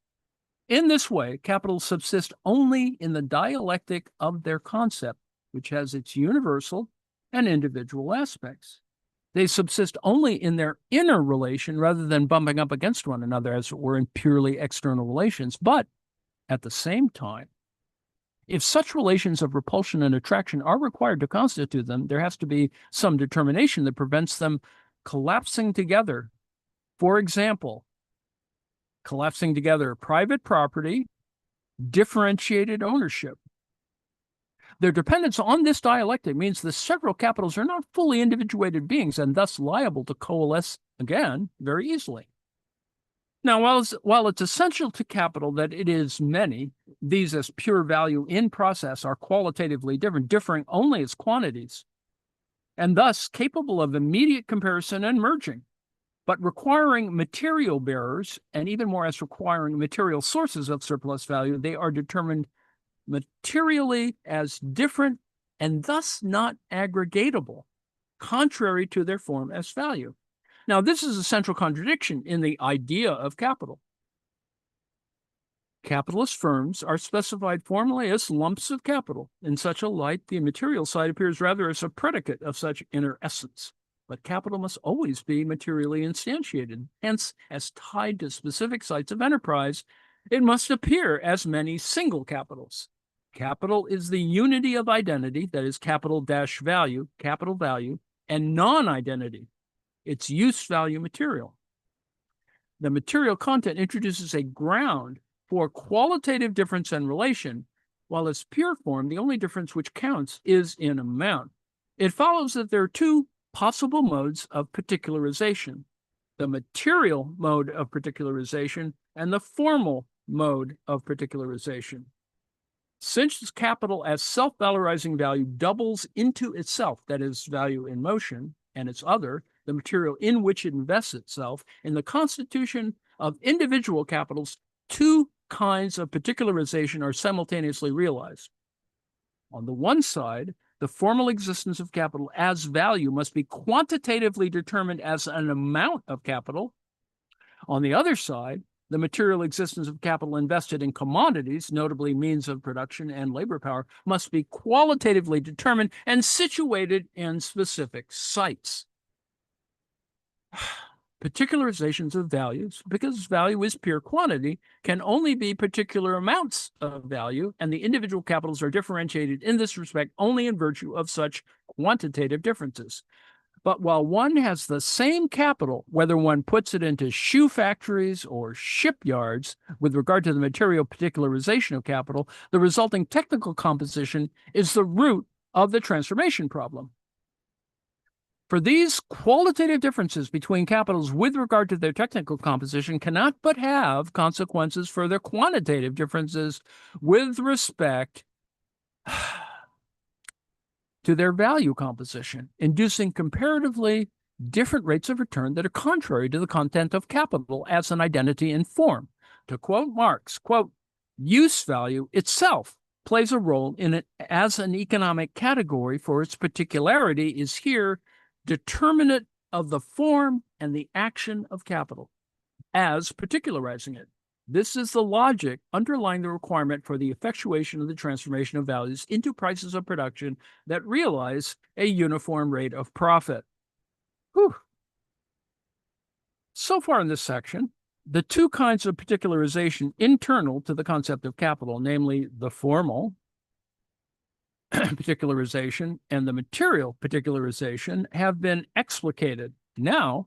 in this way, capitals subsist only in the dialectic of their concept, which has its universal and individual aspects. They subsist only in their inner relation rather than bumping up against one another, as it were, in purely external relations. But at the same time, if such relations of repulsion and attraction are required to constitute them, there has to be some determination that prevents them collapsing together. For example, collapsing together private property, differentiated ownership. Their dependence on this dialectic means the several capitals are not fully individuated beings and thus liable to coalesce again very easily. Now, while it's essential to capital that it is many, these as pure value in process are qualitatively different, differing only as quantities, and thus capable of immediate comparison and merging, but requiring material bearers, and even more as requiring material sources of surplus value, they are determined materially as different and thus not aggregatable, contrary to their form as value. Now, this is a central contradiction in the idea of capital. Capitalist firms are specified formally as lumps of capital. In such a light, the material side appears rather as a predicate of such inner essence. But capital must always be materially instantiated. Hence, as tied to specific sites of enterprise, it must appear as many single capitals. Capital is the unity of identity, that is capital-value, capital value, and non-identity, its use value material. The material content introduces a ground for qualitative difference and relation, while as pure form, the only difference which counts is in amount. It follows that there are two possible modes of particularization: the material mode of particularization and the formal mode of particularization. Since capital as self-valorizing value doubles into itself, that is, value in motion, and its other, the material in which it invests itself, in the constitution of individual capitals, two kinds of particularization are simultaneously realized. On the one side, the formal existence of capital as value must be quantitatively determined as an amount of capital. On the other side, the material existence of capital invested in commodities, notably means of production and labor power, must be qualitatively determined and situated in specific sites. Particularizations of values, because value is pure quantity, can only be particular amounts of value, and the individual capitals are differentiated in this respect only in virtue of such quantitative differences. But while one has the same capital, whether one puts it into shoe factories or shipyards, with regard to the material particularization of capital, the resulting technical composition is the root of the transformation problem. For these qualitative differences between capitals with regard to their technical composition cannot but have consequences for their quantitative differences with respect to their value composition, inducing comparatively different rates of return that are contrary to the content of capital as an identity in form. To quote Marx, quote, use value itself plays a role in it as an economic category for its particularity is here determinate of the form and the action of capital, as particularizing it. This is the logic underlying the requirement for the effectuation of the transformation of values into prices of production that realize a uniform rate of profit. Whew. So far in this section, the two kinds of particularization internal to the concept of capital, namely the formal particularization and the material particularization, have been explicated. Now,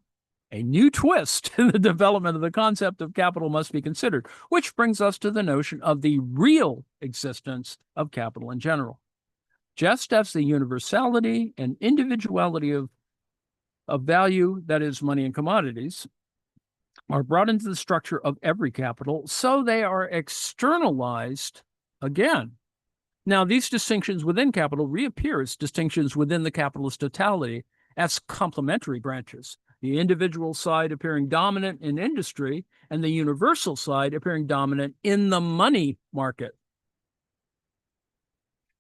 a new twist in the development of the concept of capital must be considered, which brings us to the notion of the real existence of capital in general. Just as the universality and individuality of value, that is, money and commodities, are brought into the structure of every capital, so they are externalized again. Now, these distinctions within capital reappear as distinctions within the capitalist totality as complementary branches, the individual side appearing dominant in industry and the universal side appearing dominant in the money market.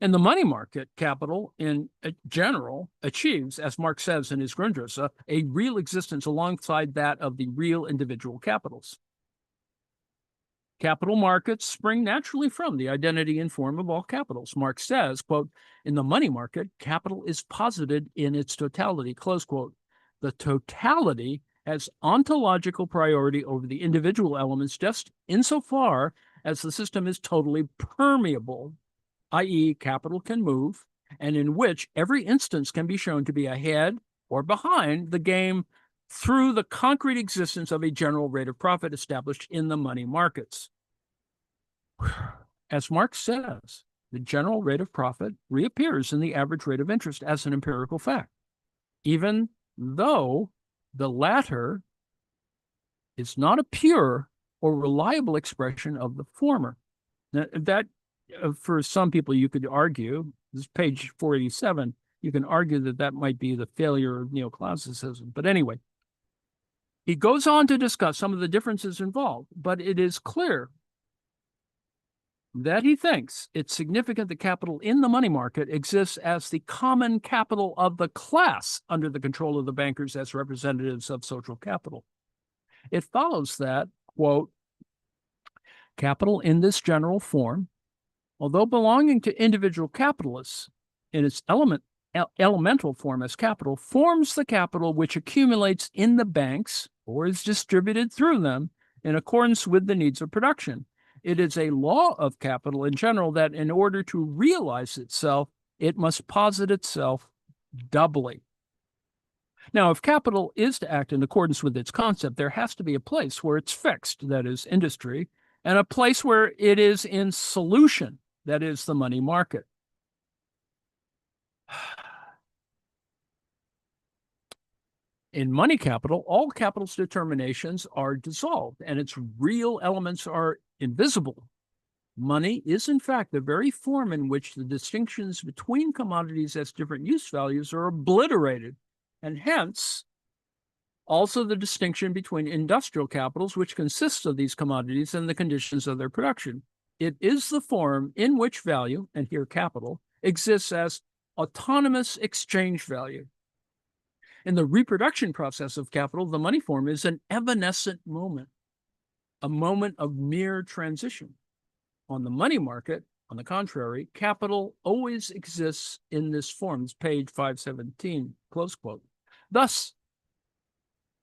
In the money market, capital in general achieves, as Marx says in his Grundrisse, a real existence alongside that of the real individual capitals. Capital markets spring naturally from the identity and form of all capitals. Marx says, quote, in the money market, capital is posited in its totality, close quote. The totality has ontological priority over the individual elements just insofar as the system is totally permeable, i.e., capital can move, and in which every instance can be shown to be ahead or behind the game through the concrete existence of a general rate of profit established in the money markets. As Marx says, the general rate of profit reappears in the average rate of interest as an empirical fact, even though the latter is not a pure or reliable expression of the former. Now, that, for some people, you could argue, this is page 487, you can argue that that might be the failure of neoclassicism. But anyway, he goes on to discuss some of the differences involved, but it is clear that he thinks it's significant that capital in the money market exists as the common capital of the class under the control of the bankers as representatives of social capital. It follows that, quote, capital in this general form, although belonging to individual capitalists in its elemental form as capital, forms the capital which accumulates in the banks or is distributed through them in accordance with the needs of production. It is a law of capital in general that in order to realize itself, it must posit itself doubly. Now, if capital is to act in accordance with its concept, there has to be a place where it's fixed, that is industry, and a place where it is in solution, that is the money market. In money capital, all capital's determinations are dissolved and its real elements are invisible. Money is, in fact, the very form in which the distinctions between commodities as different use values are obliterated, and hence also the distinction between industrial capitals, which consists of these commodities and the conditions of their production. It is the form in which value, and here capital, exists as autonomous exchange value. In the reproduction process of capital, the money form is an evanescent moment, a moment of mere transition. On the money market, on the contrary, capital always exists in this form. It's page 517, close quote. Thus,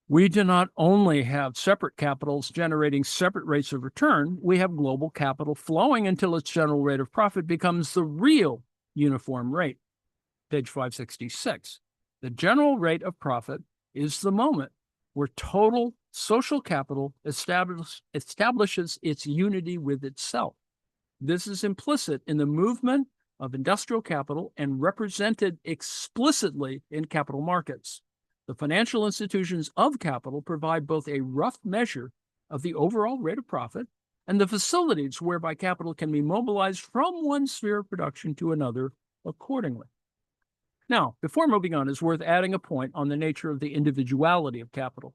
we do not only have separate capitals generating separate rates of return, we have global capital flowing until its general rate of profit becomes the real uniform rate. Page 566. The general rate of profit is the moment where total social capital establishes its unity with itself. This is implicit in the movement of industrial capital and represented explicitly in capital markets. The financial institutions of capital provide both a rough measure of the overall rate of profit and the facilities whereby capital can be mobilized from one sphere of production to another accordingly. Now, before moving on, it's worth adding a point on the nature of the individuality of capital.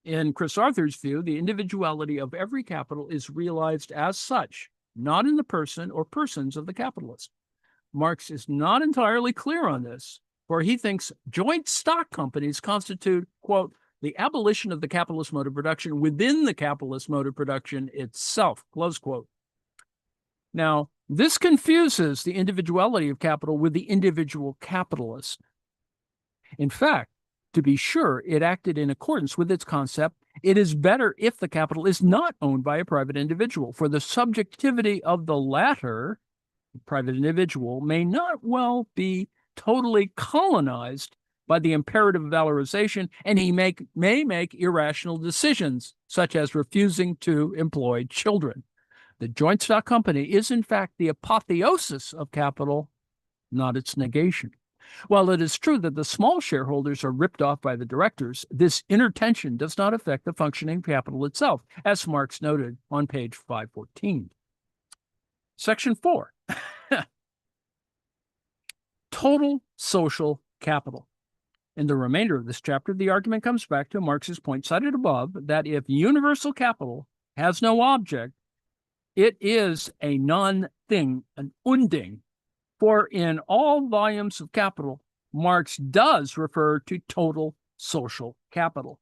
In Chris Arthur's view, the individuality of every capital is realized as such not in the person or persons of the capitalist. Marx is not entirely clear on this, for he thinks joint stock companies constitute, quote, the abolition of the capitalist mode of production within the capitalist mode of production itself, close quote. Now, this confuses the individuality of capital with the individual capitalist. In fact, to be sure, it acted in accordance with its concept. It is better if the capital is not owned by a private individual, for the subjectivity of the latter, the private individual, may not well be totally colonized by the imperative of valorization, and he may make irrational decisions, such as refusing to employ children. The joint stock company is, in fact, the apotheosis of capital, not its negation. While it is true that the small shareholders are ripped off by the directors, this inner tension does not affect the functioning of capital itself, as Marx noted on page 514. Section 4. Total social capital. In the remainder of this chapter, the argument comes back to Marx's point cited above, that if universal capital has no object, it is a non-thing, an unding. For in all volumes of Capital, Marx does refer to total social capital.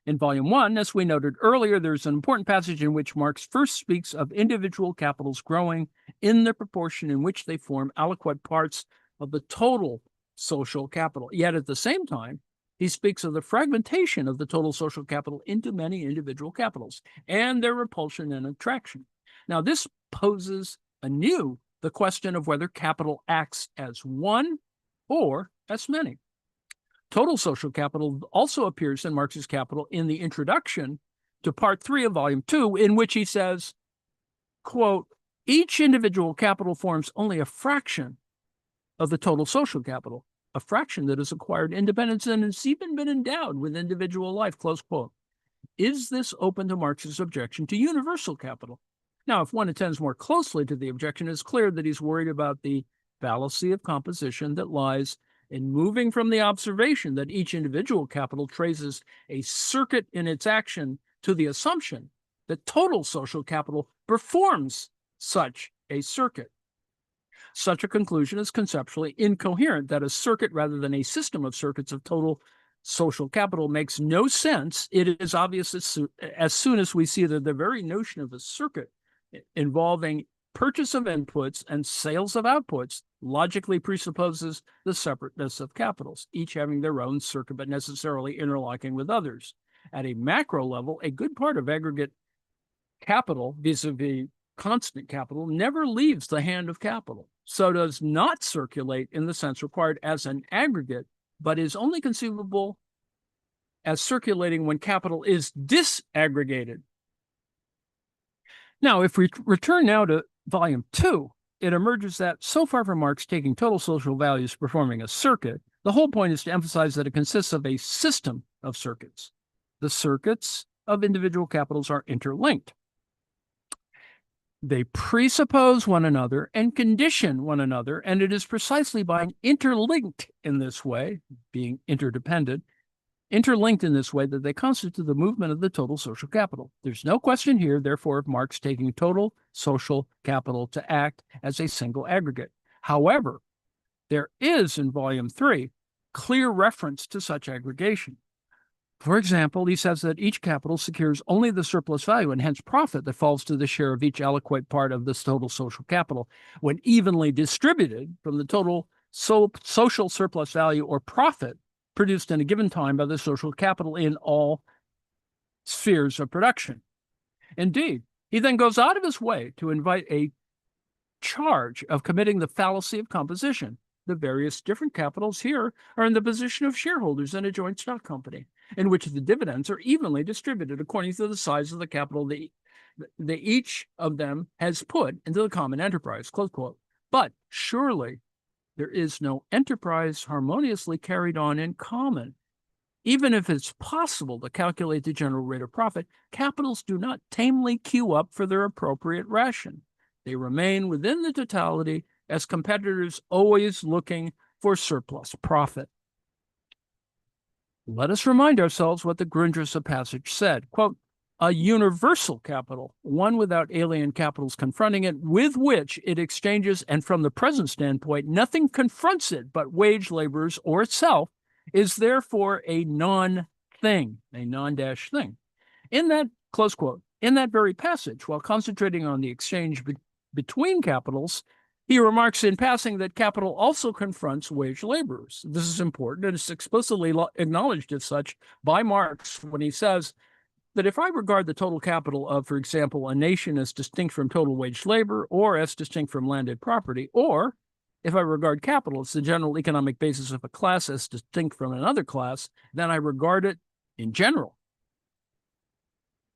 In Volume 1, as we noted earlier, there's an important passage in which Marx first speaks of individual capitals growing in the proportion in which they form aliquot parts of the total social capital. Yet at the same time, he speaks of the fragmentation of the total social capital into many individual capitals and their repulsion and attraction. Now, this poses anew the question of whether capital acts as one or as many. Total social capital also appears in Marx's Capital in the introduction to Part 3 of Volume 2, in which he says, quote, each individual capital forms only a fraction of the total social capital, a fraction that has acquired independence and has even been endowed with individual life, close quote. Is this open to Marx's objection to universal capital? Now, if one attends more closely to the objection, it's clear that he's worried about the fallacy of composition that lies in moving from the observation that each individual capital traces a circuit in its action to the assumption that total social capital performs such a circuit. Such a conclusion is conceptually incoherent, that a circuit rather than a system of circuits of total social capital makes no sense. It is obvious as soon as we see that the very notion of a circuit involving purchase of inputs and sales of outputs logically presupposes the separateness of capitals, each having their own circuit but necessarily interlocking with others. At a macro level, a good part of aggregate capital vis-a-vis constant capital never leaves the hand of capital, so does not circulate in the sense required as an aggregate, but is only conceivable as circulating when capital is disaggregated. Now, if we return now to Volume 2, it emerges that so far from Marx taking total social values performing a circuit, the whole point is to emphasize that it consists of a system of circuits. The circuits of individual capitals are interlinked. They presuppose one another and condition one another, and it is precisely by interlinked in this way, being interdependent, interlinked in this way that they constitute the movement of the total social capital. There's no question here, therefore, of Marx taking total social capital to act as a single aggregate. However, there is in Volume 3 clear reference to such aggregation. For example, he says that each capital secures only the surplus value and hence profit that falls to the share of each aliquot part of this total social capital. When evenly distributed from the total social surplus value or profit produced in a given time by the social capital in all spheres of production. Indeed, he then goes out of his way to invite a charge of committing the fallacy of composition. The various different capitals here are in the position of shareholders in a joint stock company, in which the dividends are evenly distributed according to the size of the capital that each of them has put into the common enterprise, close quote. But surely there is no enterprise harmoniously carried on in common. Even if it's possible to calculate the general rate of profit, capitals do not tamely queue up for their appropriate ration. They remain within the totality as competitors always looking for surplus profit. Let us remind ourselves what the Grundrisse passage said. Quote, a universal capital, one without alien capitals confronting it, with which it exchanges, and from the present standpoint, nothing confronts it but wage laborers or itself, is therefore a non-thing, a non-dash thing. In that, close quote, in that very passage, while concentrating on the exchange between capitals, he remarks in passing that capital also confronts wage laborers. This is important, and it's explicitly acknowledged as such by Marx when he says that if I regard the total capital of, for example, a nation as distinct from total wage labor or as distinct from landed property, or if I regard capital as the general economic basis of a class as distinct from another class, then I regard it in general.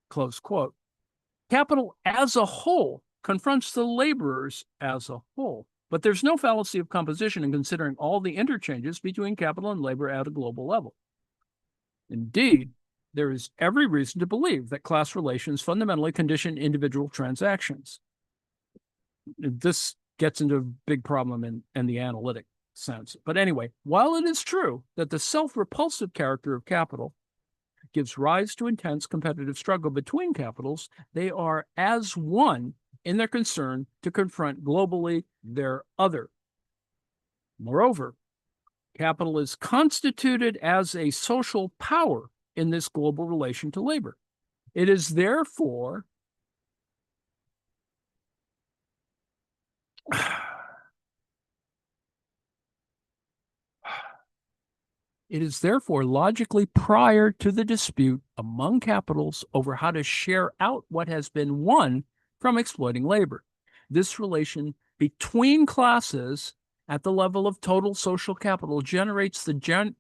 Close quote. Capital as a whole confronts the laborers as a whole, but there's no fallacy of composition in considering all the interchanges between capital and labor at a global level. Indeed, there is every reason to believe that class relations fundamentally condition individual transactions. This gets into a big problem in the analytic sense. But anyway, while it is true that the self-repulsive character of capital gives rise to intense competitive struggle between capitals, they are as one in their concern to confront globally their other. Moreover, capital is constituted as a social power in this global relation to labor. It is therefore logically prior to the dispute among capitals over how to share out what has been won from exploiting labor. This relation between classes at the level of total social capital generates the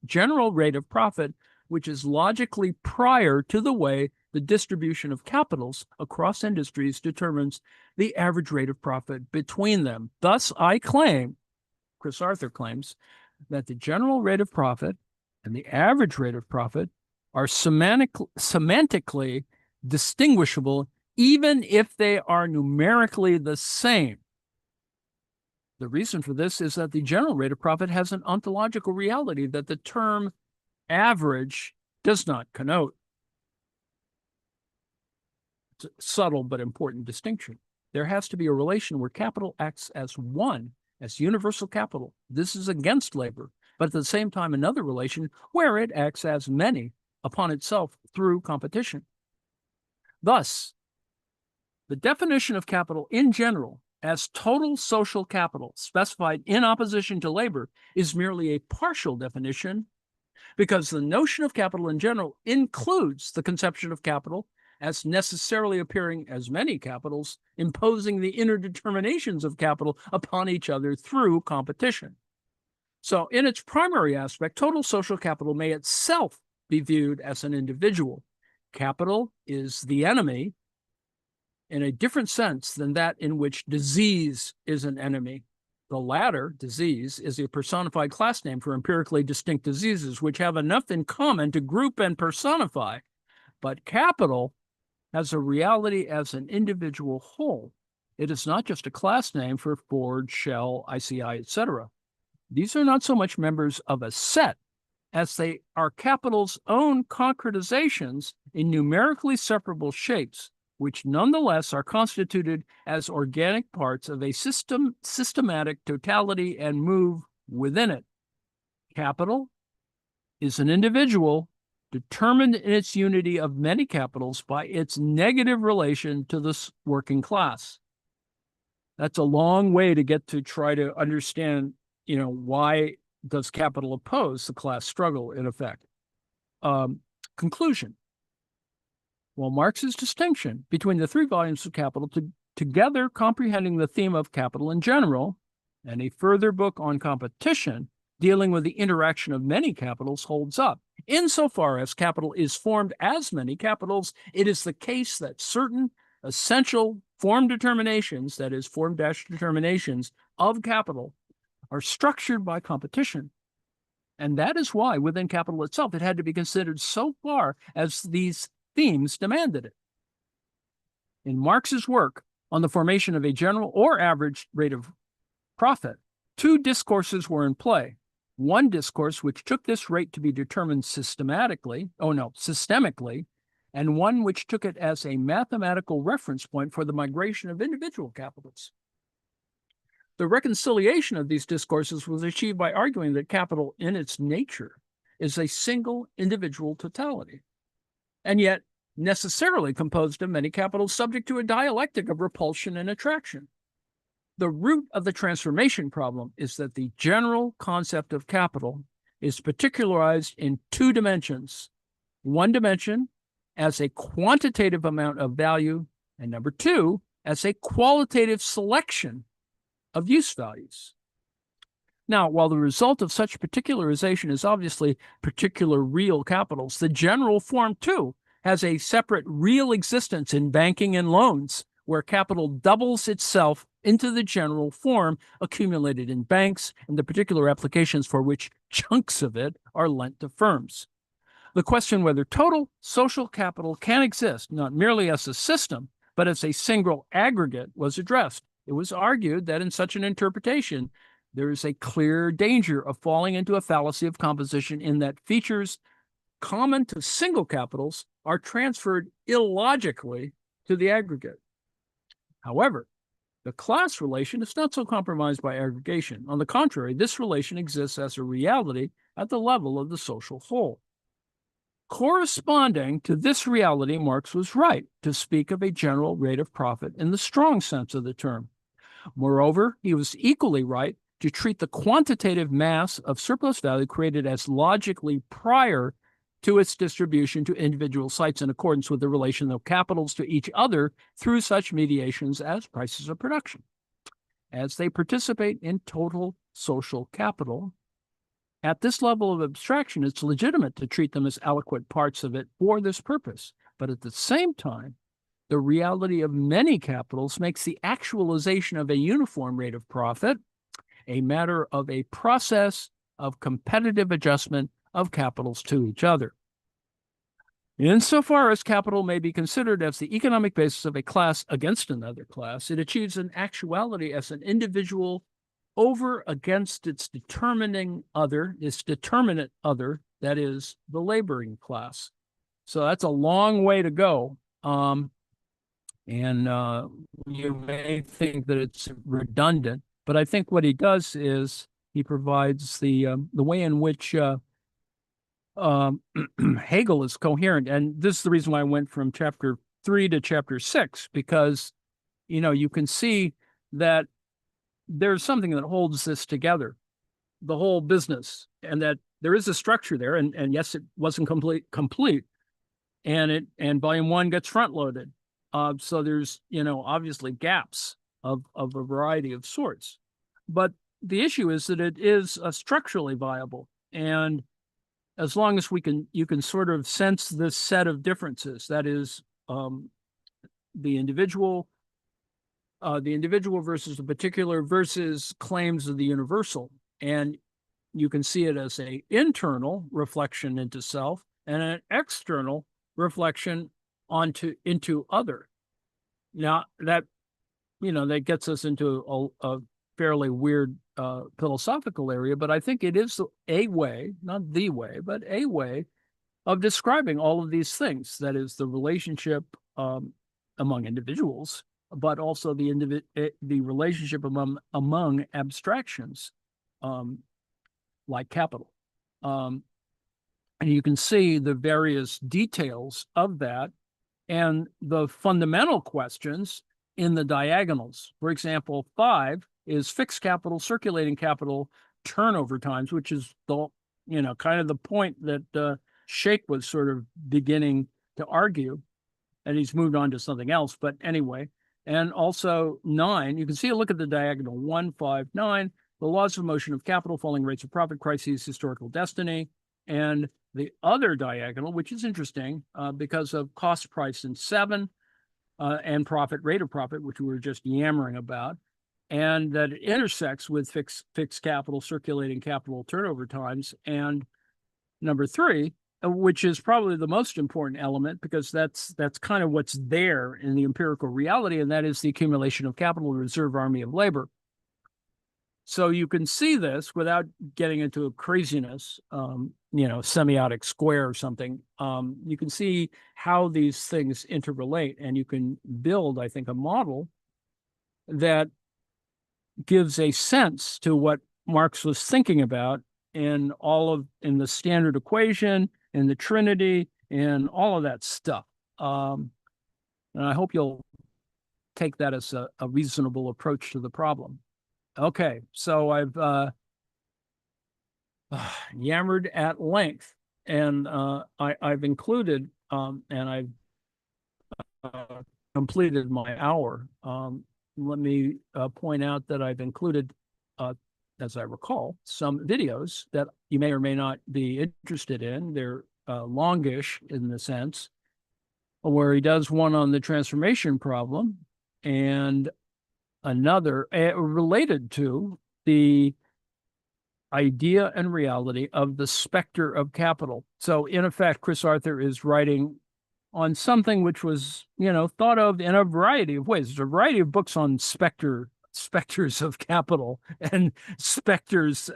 general rate of profit, which is logically prior to the way the distribution of capitals across industries determines the average rate of profit between them. Thus, I claim, Chris Arthur claims, that the general rate of profit and the average rate of profit are semantically distinguishable, even if they are numerically the same. The reason for this is that the general rate of profit has an ontological reality that the term average does not connote. It's a subtle but important distinction. There has to be a relation where capital acts as one, as universal capital. This is against labor, but at the same time, another relation where it acts as many upon itself through competition. Thus, the definition of capital in general as total social capital specified in opposition to labor is merely a partial definition, because the notion of capital in general includes the conception of capital as necessarily appearing as many capitals, imposing the interdeterminations of capital upon each other through competition. So in its primary aspect, total social capital may itself be viewed as an individual. Capital is the enemy in a different sense than that in which disease is an enemy. The latter, disease, is a personified class name for empirically distinct diseases, which have enough in common to group and personify. But capital has a reality as an individual whole. It is not just a class name for Ford, Shell, ICI, etc. These are not so much members of a set as they are capital's own concretizations in numerically separable shapes, which nonetheless are constituted as organic parts of a systematic totality and move within it. Capital is an individual determined in its unity of many capitals by its negative relation to the working class. That's a long way to get to try to understand, why does capital oppose the class struggle in effect? Conclusion. While Marx's distinction between the three volumes of Capital together comprehending the theme of capital in general, and a further book on competition dealing with the interaction of many capitals holds up. Insofar as capital is formed as many capitals, it is the case that certain essential form determinations, that is, form-determinations of capital, are structured by competition. And that is why within capital itself, it had to be considered so far as these themes demanded it. In Marx's work on the formation of a general or average rate of profit, two discourses were in play. One discourse which took this rate to be determined systemically, and one which took it as a mathematical reference point for the migration of individual capitals. The reconciliation of these discourses was achieved by arguing that capital in its nature is a single individual totality, and yet necessarily composed of many capitals subject to a dialectic of repulsion and attraction. The root of the transformation problem is that the general concept of capital is particularized in two dimensions. One dimension as a quantitative amount of value, and number two, as a qualitative selection of use values. Now, while the result of such particularization is obviously particular real capitals, the general form too has a separate real existence in banking and loans, where capital doubles itself into the general form accumulated in banks and the particular applications for which chunks of it are lent to firms. The question whether total social capital can exist, not merely as a system, but as a single aggregate, was addressed. It was argued that in such an interpretation, there is a clear danger of falling into a fallacy of composition in that features common to single capitals are transferred illogically to the aggregate. However, the class relation is not so compromised by aggregation. On the contrary, this relation exists as a reality at the level of the social whole. Corresponding to this reality, Marx was right to speak of a general rate of profit in the strong sense of the term. Moreover, he was equally right to treat the quantitative mass of surplus value created as logically prior to its distribution to individual sites in accordance with the relation of capitals to each other through such mediations as prices of production. As they participate in total social capital, at this level of abstraction, it's legitimate to treat them as aliquot parts of it for this purpose. But at the same time, the reality of many capitals makes the actualization of a uniform rate of profit a matter of a process of competitive adjustment of capitals to each other. Insofar as capital may be considered as the economic basis of a class against another class, it achieves an actuality as an individual over against its determinate other, that is, the laboring class. So that's a long way to go. And you may think that it's redundant, but I think what he does is he provides the way in which Hegel is coherent. And this is the reason why I went from chapter 3 to chapter 6, because, you can see that there's something that holds this together, the whole business, and that there is a structure there. And yes, it wasn't complete. And volume 1 gets front loaded. So there's, obviously gaps of a variety of sorts. But the issue is that it is structurally viable. And as long as you can sort of sense this set of differences, that is the individual versus the particular versus claims of the universal. And you can see it as an internal reflection into self and an external reflection into other. Now that gets us into a fairly weird philosophical area, but I think it is a way, not the way, but a way of describing all of these things. That is the relationship among individuals, but also the relationship among abstractions, like capital. And you can see the various details of that and the fundamental questions in the diagonals. For example, 5 is fixed capital, circulating capital, turnover times, which is the kind of the point that Sheikh was sort of beginning to argue, and he's moved on to something else. But anyway, and also 9, you can see a look at the diagonal 1, 5, 9, the laws of motion of capital, falling rates of profit, crises, historical destiny, and the other diagonal, which is interesting because of cost price in 7 and profit, rate of profit, which we were just yammering about, and that it intersects with fixed capital, circulating capital, turnover times, and number 3, which is probably the most important element because that's kind of what's there in the empirical reality, and that is the accumulation of capital, the reserve army of labor. So you can see this without getting into a craziness, semiotic square or something. You can see how these things interrelate, and you can build, I think, a model that gives a sense to what Marx was thinking about in the standard equation, in the Trinity, and all of that stuff. And I hope you'll take that as a reasonable approach to the problem. Okay, so I've yammered at length, and I've included and I've completed my hour. Let me point out that I've included, as I recall, some videos that you may or may not be interested in. They're longish in the sense where he does one on the transformation problem and another related to the idea and reality of the specter of capital. So in effect, Chris Arthur is writing on something which was, thought of in a variety of ways. There's a variety of books on specters of capital and specters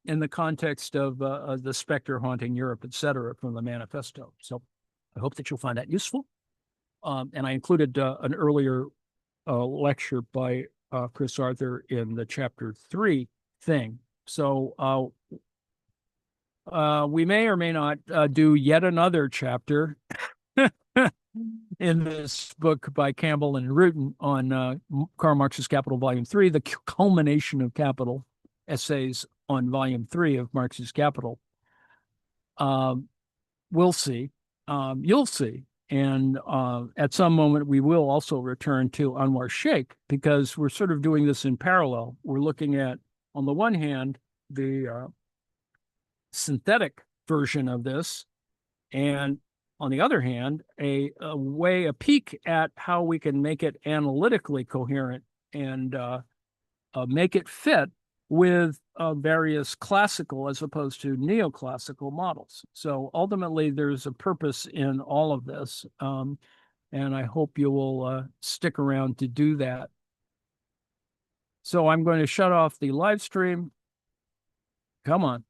in the context of the specter haunting Europe, et cetera, from the manifesto. So I hope that you'll find that useful. And I included an earlier lecture by Chris Arthur in the chapter 3 thing. So we may or may not do yet another chapter in this book by Campbell and Reuten on Karl Marx's Capital, Volume 3, the culmination of Capital, essays on Volume 3 of Marx's Capital. We'll see. You'll see. And at some moment, we will also return to Anwar Sheikh, because we're sort of doing this in parallel. We're looking at, on the one hand, the synthetic version of this, and on the other hand, a peek at how we can make it analytically coherent and make it fit with various classical as opposed to neoclassical models. So ultimately, there's a purpose in all of this, and I hope you will stick around to do that. So I'm going to shut off the live stream. Come on.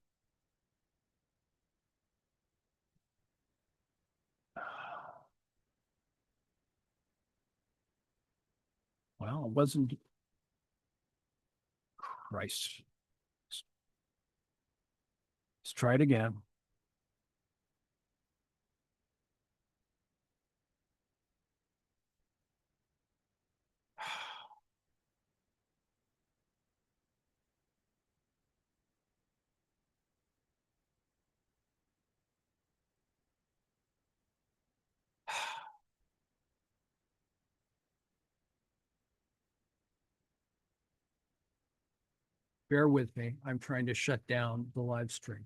Well, it wasn't. Christ. Let's try it again. Bear with me. I'm trying to shut down the live stream.